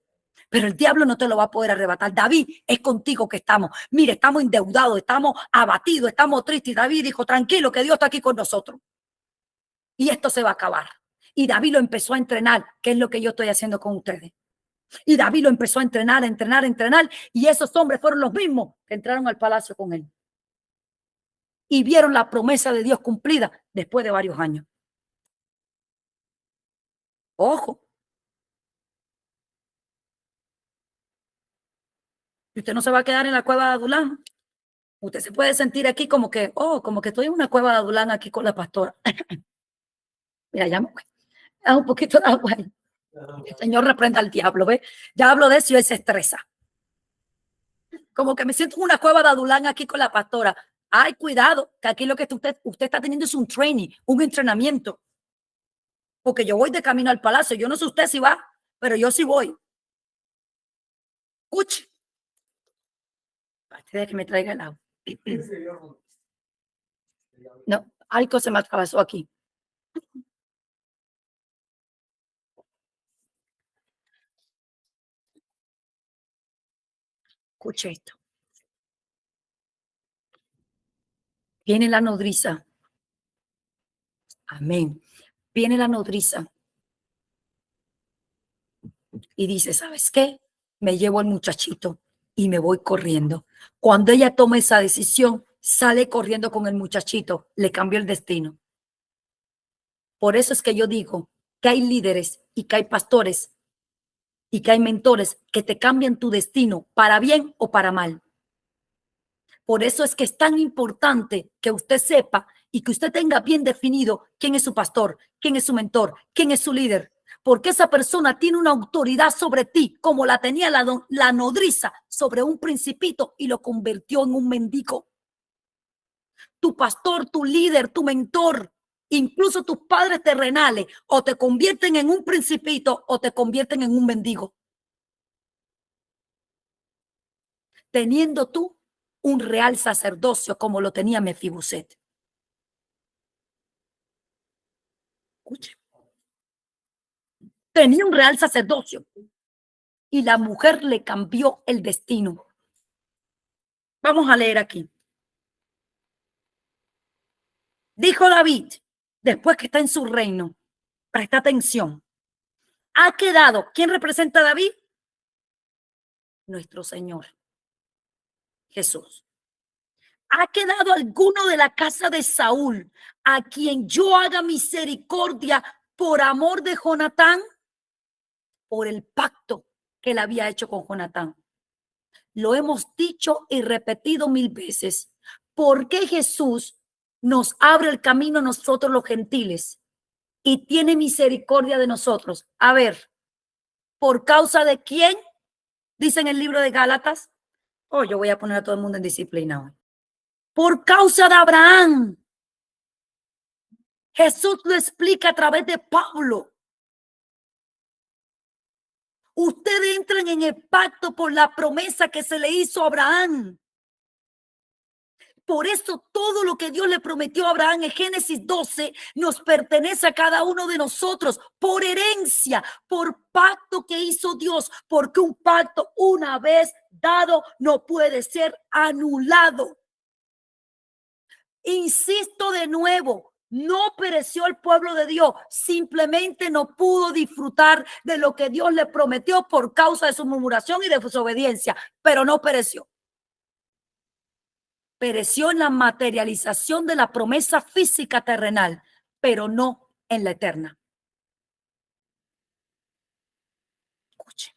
Speaker 1: Pero el diablo no te lo va a poder arrebatar. David, es contigo que estamos. Mire, estamos endeudados, estamos abatidos, estamos tristes. Y David dijo, tranquilo, que Dios está aquí con nosotros. Y esto se va a acabar. Y David lo empezó a entrenar, que es lo que yo estoy haciendo con ustedes. Y David lo empezó a entrenar. Y esos hombres fueron los mismos que entraron al palacio con él. Y vieron la promesa de Dios cumplida después de varios años. Ojo. Y usted no se va a quedar en la cueva de Adulán. Usted se puede sentir aquí como que, como que estoy en una cueva de Adulán aquí con la pastora. Mira, ya me voy. Un poquito de agua ahí. El Señor reprenda al diablo, ¿ve? Ya hablo de eso y él se estresa. Como que me siento en una cueva de Adulán aquí con la pastora. Ay, cuidado, que aquí lo que usted está teniendo es un training, un entrenamiento. Porque yo voy de camino al palacio. Yo no sé usted si va, pero yo sí voy. Escuche. Antes de que me traiga el agua. No, algo se me atravesó aquí. Escuche esto. Viene la nodriza. Amén. Viene la nodriza y dice, ¿sabes qué? Me llevo al muchachito y me voy corriendo. Cuando ella toma esa decisión, sale corriendo con el muchachito. Le cambió el destino. Por eso es que yo digo que hay líderes y que hay pastores y que hay mentores que te cambian tu destino para bien o para mal. Por eso es que es tan importante que usted sepa y que usted tenga bien definido quién es su pastor, quién es su mentor, quién es su líder. Porque esa persona tiene una autoridad sobre ti, como la tenía la nodriza sobre un principito y lo convirtió en un mendigo. Tu pastor, tu líder, tu mentor, incluso tus padres terrenales, o te convierten en un principito o te convierten en un mendigo. Teniendo tú un real sacerdocio como lo tenía Mefiboset. Escuche. Tenía un real sacerdocio y la mujer le cambió el destino. Vamos a leer aquí. Dijo David, después que está en su reino, presta atención. Ha quedado, ¿quién representa a David? Nuestro Señor Jesús. ¿Ha quedado alguno de la casa de Saúl a quien yo haga misericordia por amor de Jonatán? Por el pacto que él había hecho con Jonatán. Lo hemos dicho y repetido 1000 veces. ¿Por qué Jesús nos abre el camino a nosotros los gentiles y tiene misericordia de nosotros? A ver, ¿por causa de quién? Dice en el libro de Gálatas. Oh, yo voy a poner a todo el mundo en disciplina hoy. Por causa de Abraham. Jesús lo explica a través de Pablo. Ustedes entran en el pacto por la promesa que se le hizo a Abraham. Por eso todo lo que Dios le prometió a Abraham en Génesis 12 nos pertenece a cada uno de nosotros por herencia, por pacto que hizo Dios, porque un pacto una vez dado no puede ser anulado. Insisto de nuevo, no pereció el pueblo de Dios, simplemente no pudo disfrutar de lo que Dios le prometió por causa de su murmuración y de su obediencia, pero no pereció. Pereció en la materialización de la promesa física terrenal, pero no en la eterna. Escuchen.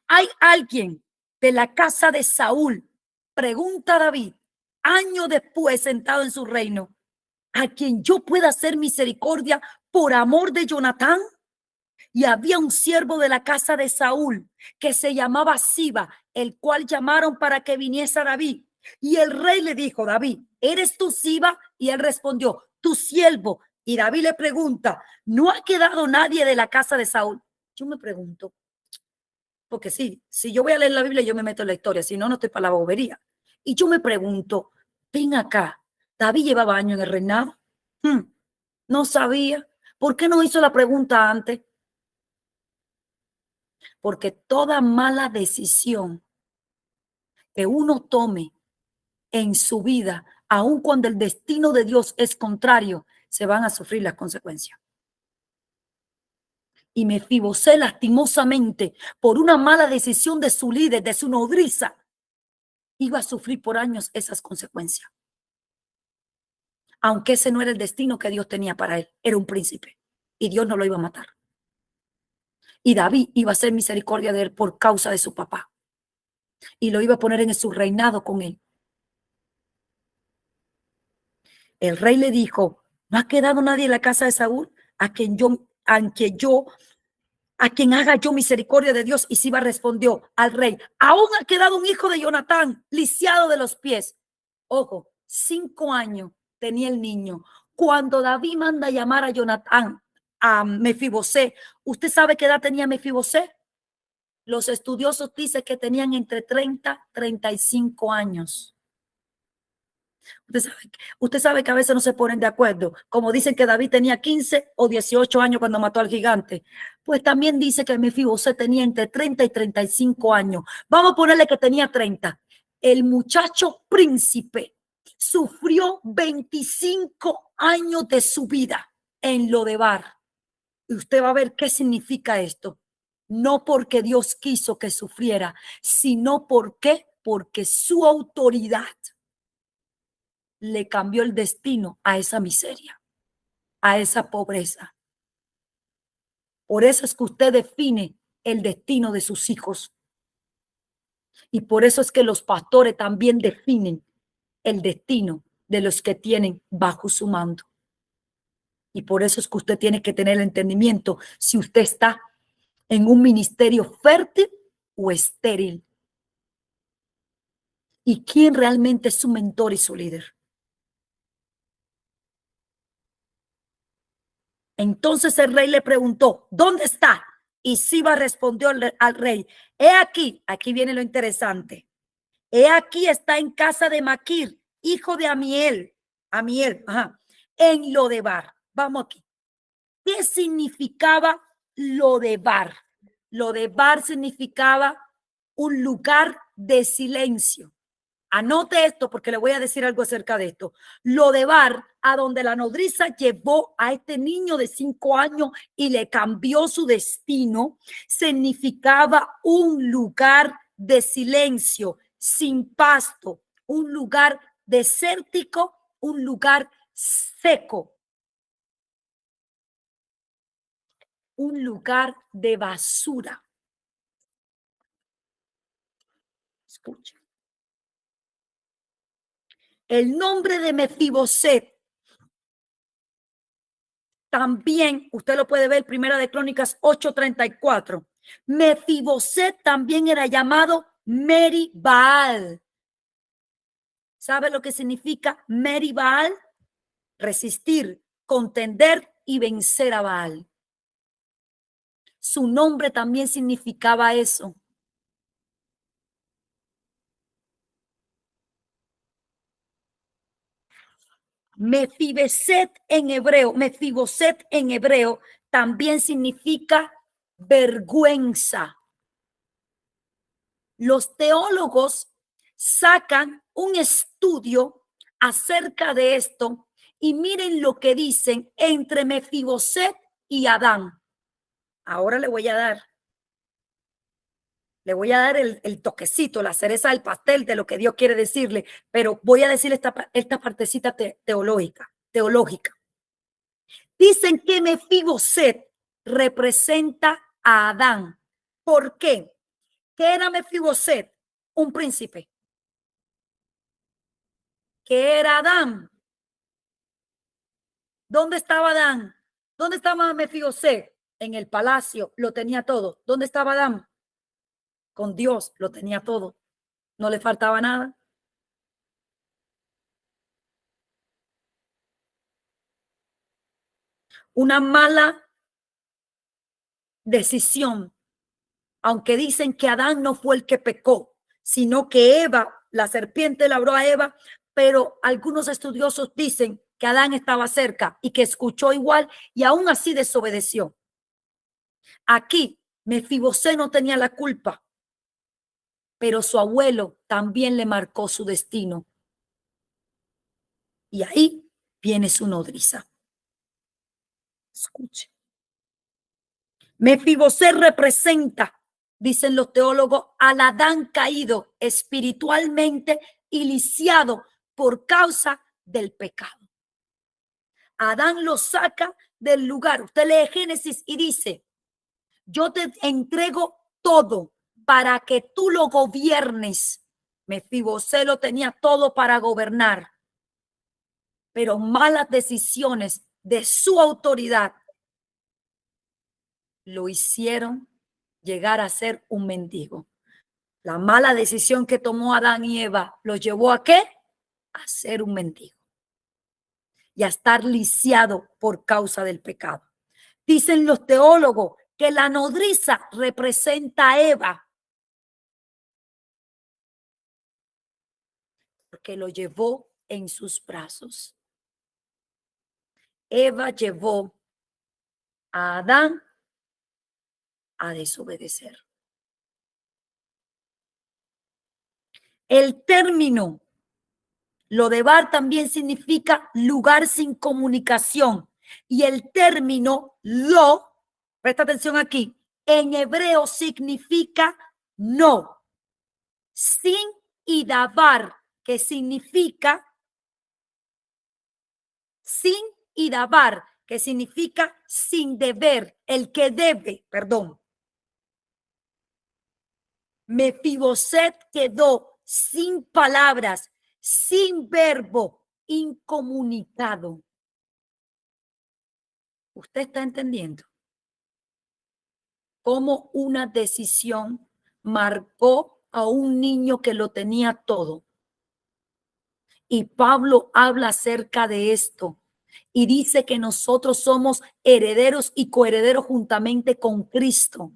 Speaker 1: Hay alguien de la casa de Saúl, pregunta David, años después sentado en su reino, a quien yo pueda hacer misericordia por amor de Jonatán. Y había un siervo de la casa de Saúl que se llamaba Siba, el cual llamaron para que viniese a David. Y el rey le dijo, David, ¿eres tú Siba? Y él respondió, tu siervo. Y David le pregunta, ¿no ha quedado nadie de la casa de Saúl? Yo me pregunto, porque sí, si yo voy a leer la Biblia, yo me meto en la historia, si no, no estoy para la bobería. Y yo me pregunto, ven acá, David llevaba años en el reinado. No sabía. ¿Por qué no hizo la pregunta antes? Porque toda mala decisión que uno tome en su vida, aun cuando el destino de Dios es contrario, se van a sufrir las consecuencias. Y Mefibosé, lastimosamente, por una mala decisión de su líder, de su nodriza, iba a sufrir por años esas consecuencias. Aunque ese no era el destino que Dios tenía para él, era un príncipe y Dios no lo iba a matar. Y David iba a hacer misericordia de él por causa de su papá y lo iba a poner en su reinado con él. El rey le dijo, ¿no ha quedado nadie en la casa de Saúl a quien haga yo misericordia de Dios? Y Siba respondió al rey, aún ha quedado un hijo de Jonatán, lisiado de los pies. Ojo, 5 años tenía el niño. Cuando David manda a llamar a Jonatán, a Mefibosé, ¿usted sabe qué edad tenía Mefibosé? Los estudiosos dicen que tenían entre 30 y 35 años. Usted sabe que a veces no se ponen de acuerdo. Como dicen que David tenía 15 o 18 años cuando mató al gigante. Pues también dice que Mefibosé tenía entre 30 y 35 años. Vamos a ponerle que tenía 30. El muchacho príncipe sufrió 25 años de su vida en Lodebar. Y usted va a ver qué significa esto. No porque Dios quiso que sufriera, sino porque su autoridad le cambió el destino a esa miseria, a esa pobreza. Por eso es que usted define el destino de sus hijos. Y por eso es que los pastores también definen el destino de los que tienen bajo su mando. Y por eso es que usted tiene que tener el entendimiento si usted está en un ministerio fértil o estéril. Y quién realmente es su mentor y su líder. Entonces el rey le preguntó, ¿dónde está? Y Siba respondió al rey, he aquí viene lo interesante. He aquí está en casa de Maquir, hijo de Amiel, en Lodebar. Vamos aquí. ¿Qué significaba Lodebar? Lodebar significaba un lugar de silencio. Anote esto porque le voy a decir algo acerca de esto. Lodebar, a donde la nodriza llevó a este niño de 5 años y le cambió su destino, significaba un lugar de silencio. sin pasto, un lugar desértico, un lugar seco, un lugar de basura. Escuchen. El nombre de Mefiboset también, usted lo puede ver, Primera de Crónicas 8:34. Mefiboset también era llamado Meribaal. ¿Sabe lo que significa Meribaal? Resistir, contender y vencer a Baal. Su nombre también significaba eso. Mefiboset en hebreo también significa vergüenza. Los teólogos sacan un estudio acerca de esto y miren lo que dicen entre Mefiboset y Adán. Ahora le voy a dar el toquecito, la cereza del pastel de lo que Dios quiere decirle, pero voy a decir esta partecita teológica. Dicen que Mefiboset representa a Adán. ¿Por qué? ¿Qué era Mefiboset? Un príncipe. ¿Qué era Adán? ¿Dónde estaba Adán? ¿Dónde estaba Mefiboset? En el palacio, lo tenía todo. ¿Dónde estaba Adán? Con Dios, lo tenía todo. No le faltaba nada. Una mala decisión, aunque dicen que Adán no fue el que pecó, sino que Eva, la serpiente labró a Eva, pero algunos estudiosos dicen que Adán estaba cerca y que escuchó igual y aún así desobedeció. Aquí Mefiboset no tenía la culpa, pero su abuelo también le marcó su destino. Y ahí viene su nodriza. Escuche. Mefiboset representa, dicen los teólogos, al Adán caído espiritualmente y lisiado por causa del pecado. Adán lo saca del lugar. Usted lee Génesis y dice, yo te entrego todo para que tú lo gobiernes. Mefiboset lo tenía todo para gobernar, pero malas decisiones de su autoridad lo hicieron llegar a ser un mendigo. La mala decisión que tomó Adán y Eva lo llevó a ¿qué? A ser un mendigo y a estar lisiado por causa del pecado. Dicen los teólogos que la nodriza representa a Eva porque lo llevó en sus brazos. Eva llevó a Adán a desobedecer. El término Lodebar también significa lugar sin comunicación. Y el término lo, presta atención aquí, en hebreo significa no. Sin y dabar, que significa sin y dabar, que significa sin deber, el que debe, perdón. Mefiboset quedó sin palabras, sin verbo, incomunicado. ¿Usted está entendiendo cómo una decisión marcó a un niño que lo tenía todo? Y Pablo habla acerca de esto y dice que nosotros somos herederos y coherederos juntamente con Cristo.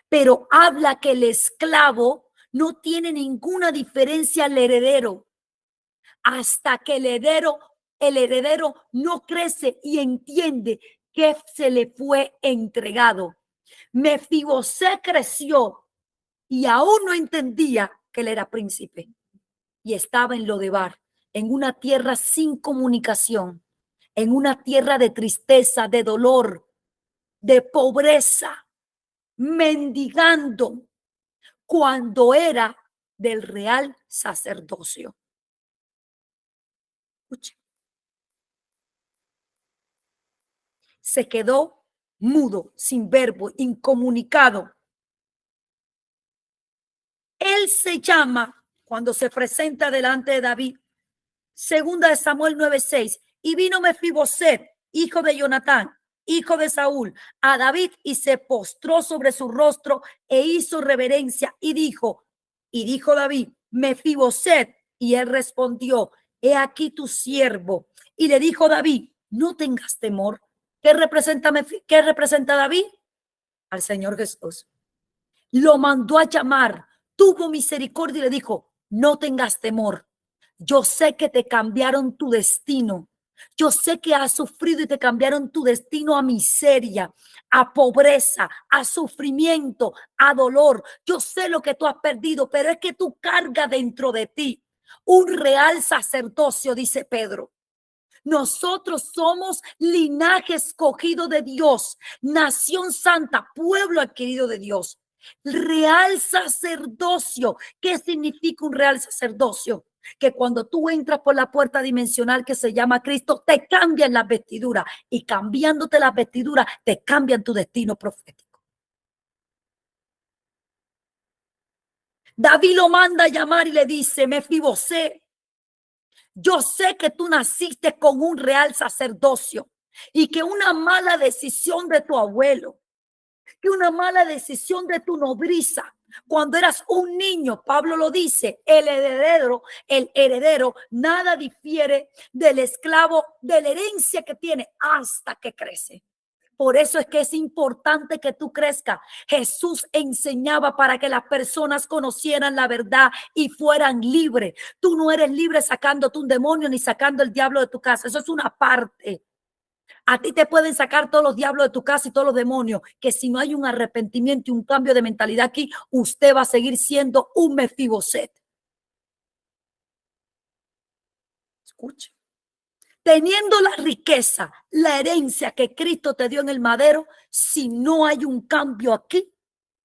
Speaker 1: Pero habla que el esclavo no tiene ninguna diferencia al heredero hasta que el heredero no crece y entiende que se le fue entregado. Mefiboset creció y aún no entendía que él era príncipe y estaba en Lodebar, en una tierra sin comunicación, en una tierra de tristeza, de dolor, de pobreza, mendigando, cuando era del real sacerdocio. Escuche. Se quedó mudo, sin verbo, incomunicado. Él se llama, cuando se presenta delante de David, segunda de Samuel 9:6, y vino Mefiboset, hijo de Jonatán, hijo de Saúl, a David y se postró sobre su rostro e hizo reverencia y dijo David, Mefiboset, y él respondió, he aquí tu siervo. Y le dijo David, no tengas temor. ¿Qué representa David? Al Señor Jesús. Lo mandó a llamar, tuvo misericordia y le dijo, no tengas temor. Yo sé que te cambiaron tu destino. Yo sé que has sufrido y te cambiaron tu destino a miseria, a pobreza, a sufrimiento, a dolor. Yo sé lo que tú has perdido, pero es que tú cargas dentro de ti un real sacerdocio, dice Pedro. Nosotros somos linaje escogido de Dios, nación santa, pueblo adquirido de Dios. Real sacerdocio. ¿Qué significa un real sacerdocio? Que cuando tú entras por la puerta dimensional que se llama Cristo, te cambian las vestiduras y cambiándote las vestiduras, te cambian tu destino profético. David lo manda a llamar y le dice, Mefibosé, yo sé que tú naciste con un real sacerdocio y que una mala decisión de tu abuelo, que una mala decisión de tu nodriza, cuando eras un niño, Pablo lo dice, el heredero, nada difiere del esclavo de la herencia que tiene hasta que crece. Por eso es que es importante que tú crezcas. Jesús enseñaba para que las personas conocieran la verdad y fueran libres. Tú no eres libre sacándote un demonio ni sacando el diablo de tu casa. Eso es una parte. A ti te pueden sacar todos los diablos de tu casa y todos los demonios, que si no hay un arrepentimiento y un cambio de mentalidad aquí, usted va a seguir siendo un Mefiboset. Escuche. Teniendo la riqueza, la herencia que Cristo te dio en el madero, si no hay un cambio aquí,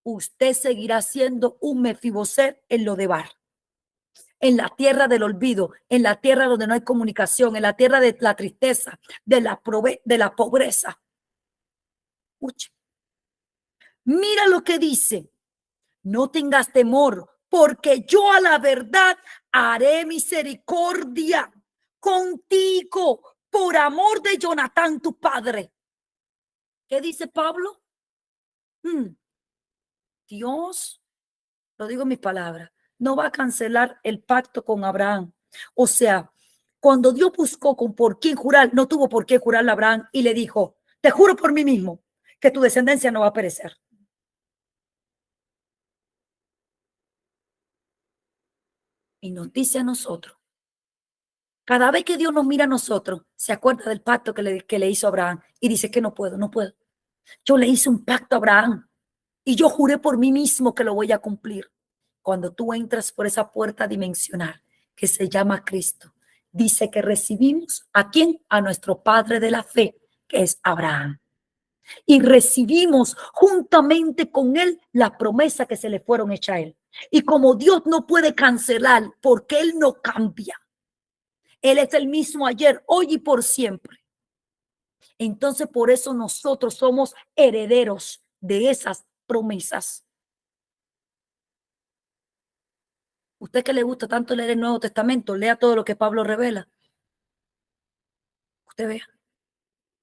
Speaker 1: usted seguirá siendo un Mefiboset en lo de Bar, en la tierra del olvido, en la tierra donde no hay comunicación, en la tierra de la tristeza, de la pobreza. Escuche. Mira lo que dice, no tengas temor, porque yo a la verdad haré misericordia contigo por amor de Jonatán, tu padre. ¿Qué dice Pablo? Dios, lo digo en mis palabras, no va a cancelar el pacto con Abraham. O sea, cuando Dios buscó con por quién jurar, no tuvo por qué jurarle a Abraham y le dijo, te juro por mí mismo que tu descendencia no va a perecer. Y nos dice a nosotros, cada vez que Dios nos mira a nosotros, se acuerda del pacto que le hizo a Abraham y dice que no puedo, no puedo. Yo le hice un pacto a Abraham y yo juré por mí mismo que lo voy a cumplir. Cuando tú entras por esa puerta dimensional que se llama Cristo, dice que recibimos a quién, a nuestro padre de la fe, que es Abraham. Y recibimos juntamente con él la promesa que se le fueron hechas a él. Y como Dios no puede cancelar porque él no cambia, él es el mismo ayer, hoy y por siempre. Entonces, por eso nosotros somos herederos de esas promesas. Usted que le gusta tanto leer el Nuevo Testamento, lea todo lo que Pablo revela. Usted vea.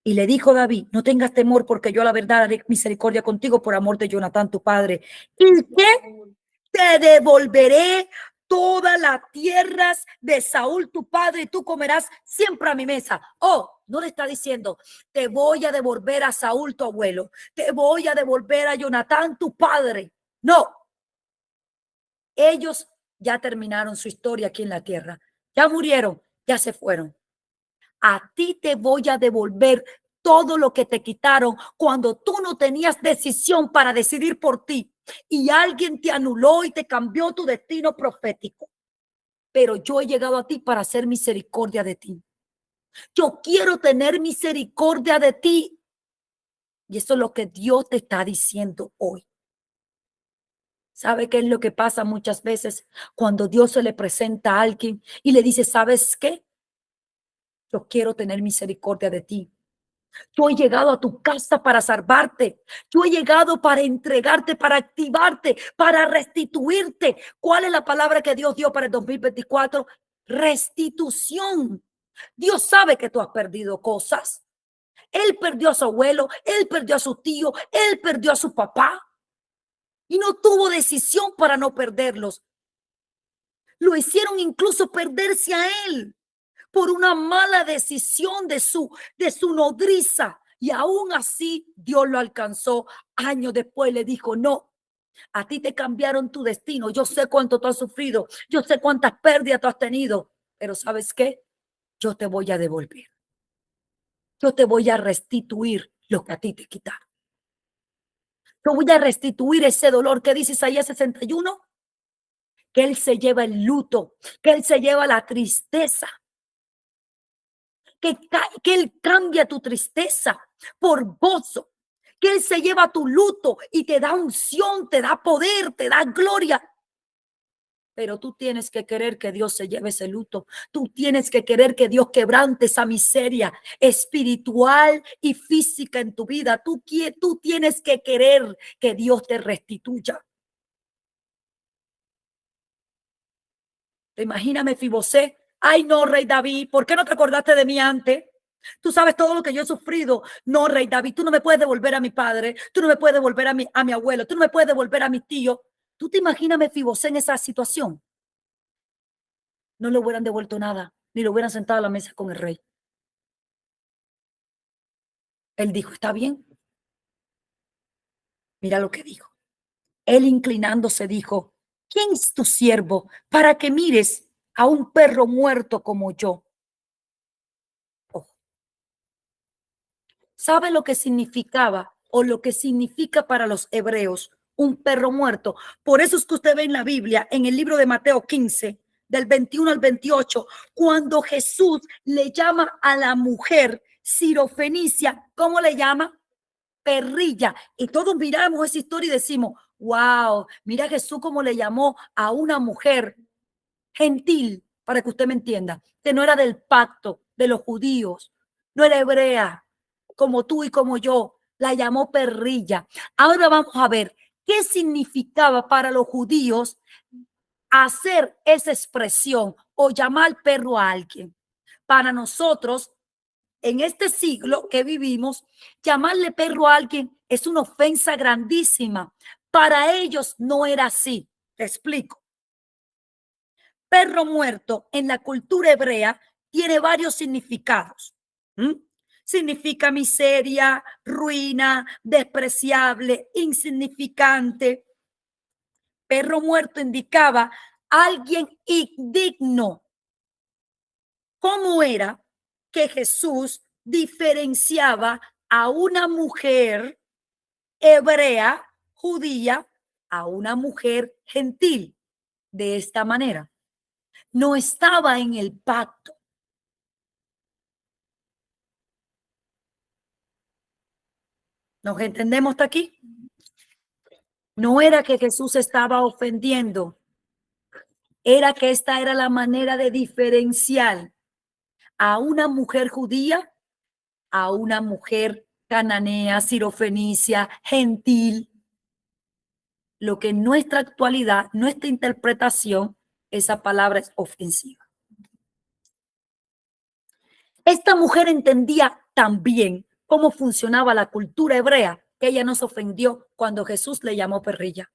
Speaker 1: Y le dijo David, no tengas temor porque yo a la verdad haré misericordia contigo por amor de Jonatán, tu padre. ¿Y qué? Te devolveré todas las tierras de Saúl, tu padre, y tú comerás siempre a mi mesa. Oh, no le está diciendo, te voy a devolver a Saúl, tu abuelo. Te voy a devolver a Jonatán, tu padre. No. Ellos ya terminaron su historia aquí en la tierra. Ya murieron, ya se fueron. A ti te voy a devolver todo lo que te quitaron cuando tú no tenías decisión para decidir por ti y alguien te anuló y te cambió tu destino profético. Pero yo he llegado a ti para hacer misericordia de ti. Yo quiero tener misericordia de ti. Y eso es lo que Dios te está diciendo hoy. ¿Sabe qué es lo que pasa muchas veces cuando Dios se le presenta a alguien y le dice, ¿sabes qué? Yo quiero tener misericordia de ti. Yo he llegado a tu casa para salvarte. Yo he llegado para entregarte, para activarte, para restituirte. ¿Cuál es la palabra que Dios dio para el 2024? Restitución. Dios sabe que tú has perdido cosas. Él perdió a su abuelo, él perdió a su tío, él perdió a su papá y no tuvo decisión para no perderlos. Lo hicieron incluso perderse a él por una mala decisión de su nodriza. Y aún así Dios lo alcanzó. Años después le dijo, no, a ti te cambiaron tu destino. Yo sé cuánto tú has sufrido. Yo sé cuántas pérdidas tú has tenido. Pero ¿sabes qué? Yo te voy a devolver. Yo te voy a restituir lo que a ti te quitaron. Yo voy a restituir ese dolor que dice Isaías 61, que Él se lleva el luto, que Él se lleva la tristeza, que Él cambia tu tristeza por gozo, que Él se lleva tu luto y te da unción, te da poder, te da gloria. Pero tú tienes que querer que Dios se lleve ese luto. Tú tienes que querer que Dios quebrante esa miseria espiritual y física en tu vida. Tú tienes que querer que Dios te restituya. Imagíname, Mefibosé. Ay, no, rey David, ¿por qué no te acordaste de mí antes? Tú sabes todo lo que yo he sufrido. No, rey David, tú no me puedes devolver a mi padre. Tú no me puedes devolver a mi abuelo. Tú no me puedes devolver a mi tío. ¿Tú te imaginas Mefibosé en esa situación? No le hubieran devuelto nada, ni lo hubieran sentado a la mesa con el rey. Él dijo, está bien. Mira lo que dijo. Él inclinándose dijo, ¿quién es tu siervo para que mires a un perro muerto como yo? Oh, ¿sabe lo que significaba o lo que significa para los hebreos un perro muerto? Por eso es que usted ve en la Biblia, en el libro de Mateo 15, del 21 al 28, cuando Jesús le llama a la mujer sirofenicia, ¿cómo le llama? Perrilla. Y todos miramos esa historia y decimos, wow, mira Jesús cómo le llamó a una mujer gentil, para que usted me entienda, que no era del pacto de los judíos, no era hebrea, como tú y como yo, la llamó perrilla. Ahora vamos a ver qué significaba para los judíos hacer esa expresión o llamar perro a alguien. Para nosotros, en este siglo que vivimos, llamarle perro a alguien es una ofensa grandísima. Para ellos no era así. Te explico. Perro muerto en la cultura hebrea tiene varios significados. ¿Mm? Significa miseria, ruina, despreciable, insignificante. Perro muerto indicaba alguien indigno. ¿Cómo era que Jesús diferenciaba a una mujer hebrea, judía, a una mujer gentil? De esta manera. No estaba en el pacto. ¿Nos entendemos hasta aquí? No era que Jesús estaba ofendiendo, era que esta era la manera de diferenciar a una mujer judía, a una mujer cananea, sirofenicia, gentil, lo que en nuestra actualidad, nuestra interpretación, esa palabra es ofensiva. Esta mujer entendía también cómo funcionaba la cultura hebrea, que ella no se ofendió cuando Jesús le llamó perrilla.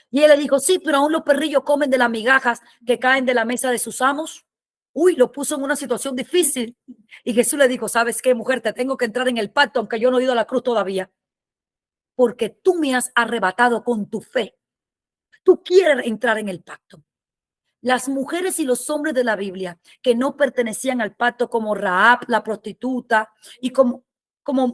Speaker 1: Y él le dijo, sí, pero aún los perrillos comen de las migajas que caen de la mesa de sus amos. Uy, lo puso en una situación difícil. Y Jesús le dijo, ¿sabes qué, mujer? Te tengo que entrar en el pacto, aunque yo no he ido a la cruz todavía. Porque tú me has arrebatado con tu fe. Tú quieres entrar en el pacto. Las mujeres y los hombres de la Biblia que no pertenecían al pacto, como Rahab, la prostituta, y como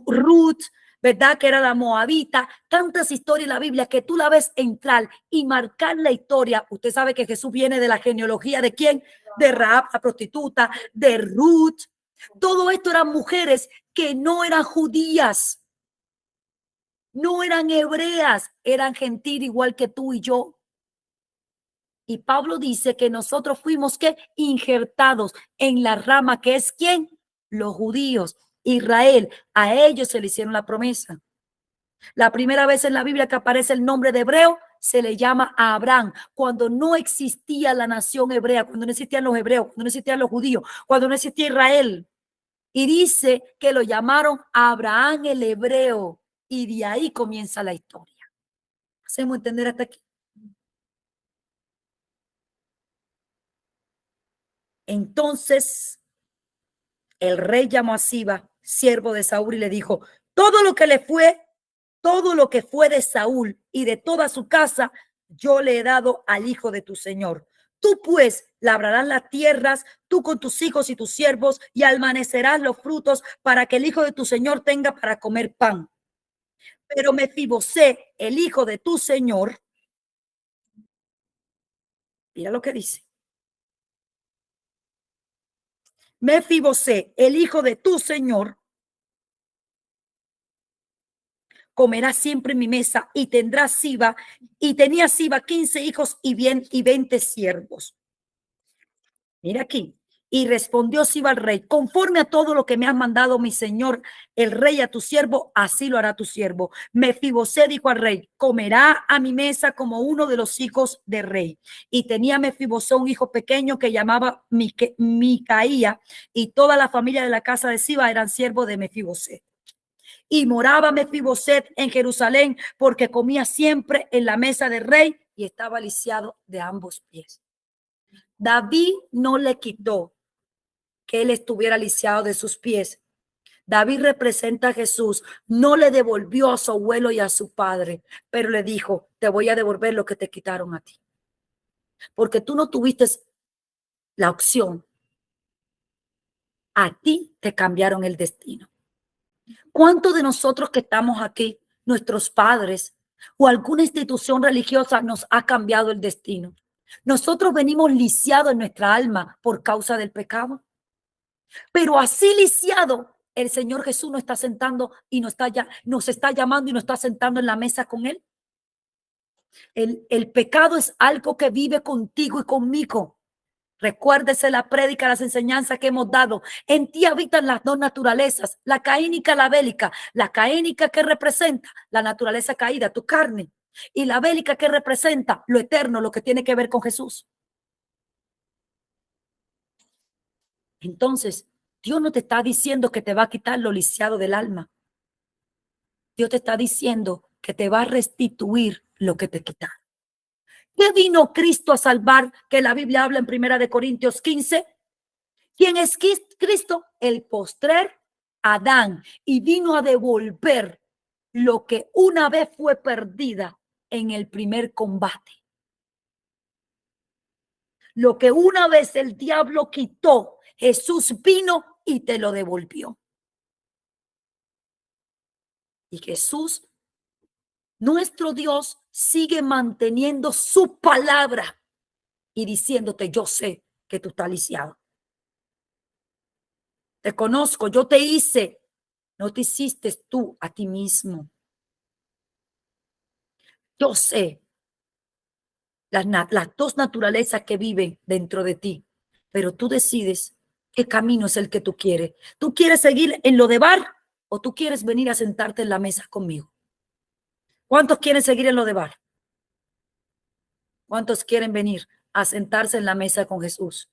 Speaker 1: Ruth, ¿verdad? Que era la moabita, tantas historias en la Biblia que tú la ves entrar y marcar la historia. Usted sabe que Jesús viene de la genealogía de quién, de Rahab, la prostituta, de Ruth. Todo esto eran mujeres que no eran judías. No eran hebreas, eran gentil igual que tú y yo. Y Pablo dice que nosotros fuimos que injertados en la rama que es quién, los judíos, Israel. A ellos se le hicieron la promesa. La primera vez en la Biblia que aparece el nombre de hebreo se le llama a Abraham, cuando no existía la nación hebrea, cuando no existían los hebreos, cuando no existían los judíos, cuando no existía Israel. Y dice que lo llamaron Abraham el hebreo. Y de ahí comienza la historia. ¿Hacemos entender hasta aquí? Entonces el rey llamó a Siba, siervo de Saúl, y le dijo: todo lo que fue de Saúl y de toda su casa, yo le he dado al hijo de tu señor. Tú pues labrarás las tierras, tú con tus hijos y tus siervos, y almacenerás los frutos para que el hijo de tu señor tenga para comer pan. Pero Mefibosé, el hijo de tu señor, mira lo que dice. Mefibosé, el hijo de tu señor, comerá siempre en mi mesa y tendrá Siba, y tenía Siba 15 hijos y 20 siervos. Mira aquí. Y respondió Siba al rey: conforme a todo lo que me has mandado mi señor el rey a tu siervo, así lo hará tu siervo. Mefibosé dijo al rey: comerá a mi mesa como uno de los hijos del rey. Y tenía Mefibosé un hijo pequeño que llamaba Micaía, y toda la familia de la casa de Siba eran siervos de Mefibosé. Y moraba Mefiboset en Jerusalén, porque comía siempre en la mesa del rey y estaba lisiado de ambos pies. David no le quitó que él estuviera lisiado de sus pies. David representa a Jesús, no le devolvió a su abuelo y a su padre, pero le dijo: te voy a devolver lo que te quitaron a ti, porque tú no tuviste la opción, a ti te cambiaron el destino. ¿Cuántos de nosotros que estamos aquí, nuestros padres o alguna institución religiosa nos ha cambiado el destino? Nosotros venimos lisiados en nuestra alma por causa del pecado, pero así lisiado, el Señor Jesús nos está sentando y nos está llamando y nos está sentando en la mesa con Él. El pecado es algo que vive contigo y conmigo. Recuérdese la prédica, las enseñanzas que hemos dado. En ti habitan las dos naturalezas, la caínica, la bélica. La caínica que representa la naturaleza caída, tu carne, y la bélica que representa lo eterno, lo que tiene que ver con Jesús. Entonces, Dios no te está diciendo que te va a quitar lo lisiado del alma. Dios te está diciendo que te va a restituir lo que te quitaron. ¿Qué vino Cristo a salvar? Que la Biblia habla en 1 Corintios 15. ¿Quién es Cristo? El postrer Adán, y vino a devolver lo que una vez fue perdida en el primer combate. Lo que una vez el diablo quitó, Jesús vino y te lo devolvió. Y Jesús, nuestro Dios, sigue manteniendo su palabra y diciéndote: yo sé que tú estás lisiado. Te conozco, yo te hice. No te hiciste tú a ti mismo. Yo sé las dos naturalezas que viven dentro de ti, pero tú decides qué camino es el que tú quieres. ¿Tú quieres seguir en lo de bar o tú quieres venir a sentarte en la mesa conmigo? ¿Cuántos quieren seguir en lo de bar? ¿Cuántos quieren venir a sentarse en la mesa con Jesús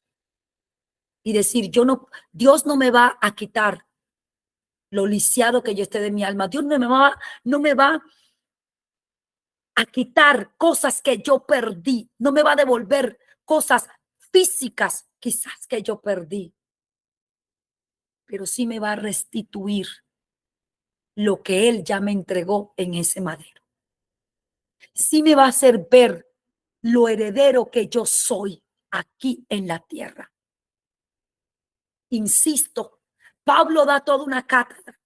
Speaker 1: y decir: Dios no me va a quitar lo lisiado que yo esté de mi alma? Dios no me va a quitar cosas que yo perdí, no me va a devolver cosas físicas quizás que yo perdí, pero sí me va a restituir lo que Él ya me entregó en ese madero. Sí me va a hacer ver lo heredero que yo soy aquí en la tierra. Insisto, Pablo da toda una cátedra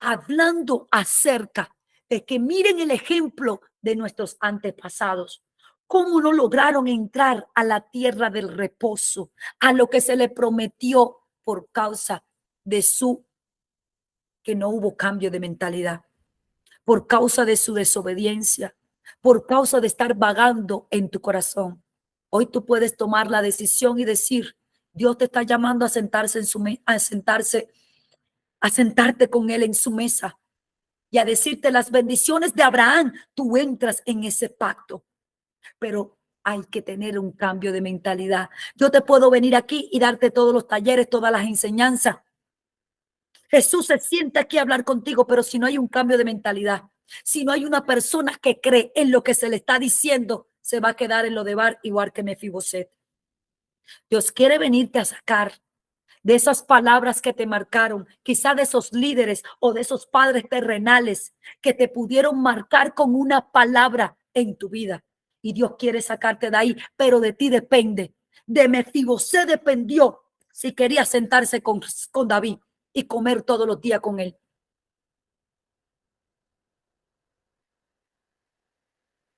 Speaker 1: hablando acerca de que miren el ejemplo de nuestros antepasados, cómo no lograron entrar a la tierra del reposo, a lo que se le prometió por causa de que no hubo cambio de mentalidad. por causa de su desobediencia, por causa de estar vagando en tu corazón. Hoy tú puedes tomar la decisión y decir, Dios te está llamando a sentarse en a sentarte con él en su mesa y a decirte las bendiciones de Abraham. Tú entras en ese pacto, pero hay que tener un cambio de mentalidad. Yo te puedo venir aquí y darte todos los talleres, todas las enseñanzas. Jesús se sienta aquí a hablar contigo, pero si no hay un cambio de mentalidad, si no hay una persona que cree en lo que se le está diciendo, se va a quedar en lo de Bar, igual que Mefiboset. Dios quiere venirte a sacar de esas palabras que te marcaron, quizá de esos líderes o de esos padres terrenales que te pudieron marcar con una palabra en tu vida. Y Dios quiere sacarte de ahí, pero de ti depende. De Mefiboset dependió si quería sentarse con David y comer todos los días con él.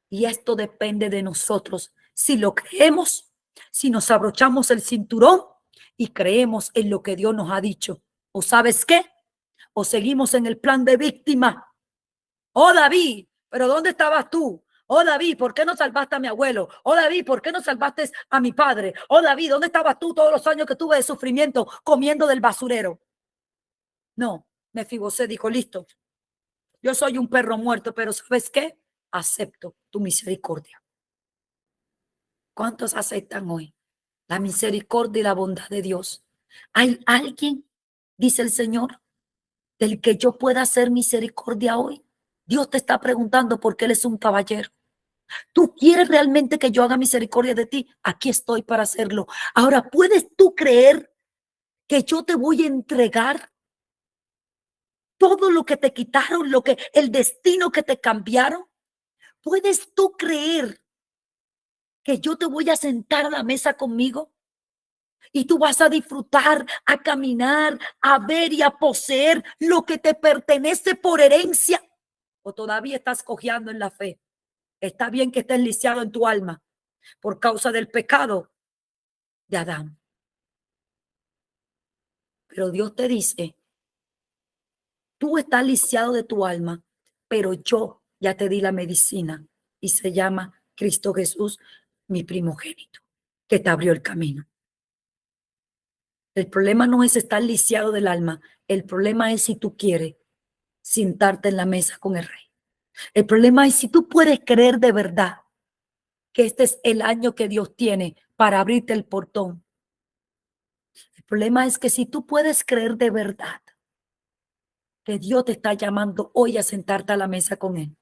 Speaker 1: Y esto depende de nosotros. Si lo creemos, si nos abrochamos el cinturón y creemos en lo que Dios nos ha dicho. ¿O sabes qué? O seguimos en el plan de víctima. Oh, David, pero ¿dónde estabas tú? Oh, David, ¿por qué no salvaste a mi abuelo? Oh, David, ¿por qué no salvaste a mi padre? Oh, David, ¿dónde estabas tú todos los años que tuve de sufrimiento comiendo del basurero? No, Mefiboset dijo, listo, yo soy un perro muerto, pero ¿sabes qué? Acepto tu misericordia. ¿Cuántos aceptan hoy la misericordia y la bondad de Dios? ¿Hay alguien, dice el Señor, del que yo pueda hacer misericordia hoy? Dios te está preguntando porque Él es un caballero. ¿Tú quieres realmente que yo haga misericordia de ti? Aquí estoy para hacerlo. Ahora, ¿puedes tú creer que yo te voy a entregar todo lo que te quitaron, el destino que te cambiaron? ¿Puedes tú creer que yo te voy a sentar a la mesa conmigo? Y tú vas a disfrutar, a caminar, a ver y a poseer lo que te pertenece por herencia. ¿O todavía estás cojeando en la fe? Está bien que estés lisiado en tu alma por causa del pecado de Adán. Pero Dios te dice, tú estás lisiado de tu alma, pero yo ya te di la medicina y se llama Cristo Jesús, mi primogénito, que te abrió el camino. El problema no es estar lisiado del alma. El problema es si tú quieres sentarte en la mesa con el rey. El problema es si tú puedes creer de verdad que este es el año que Dios tiene para abrirte el portón. El problema es que si tú puedes creer de verdad que Dios te está llamando hoy a sentarte a la mesa con Él.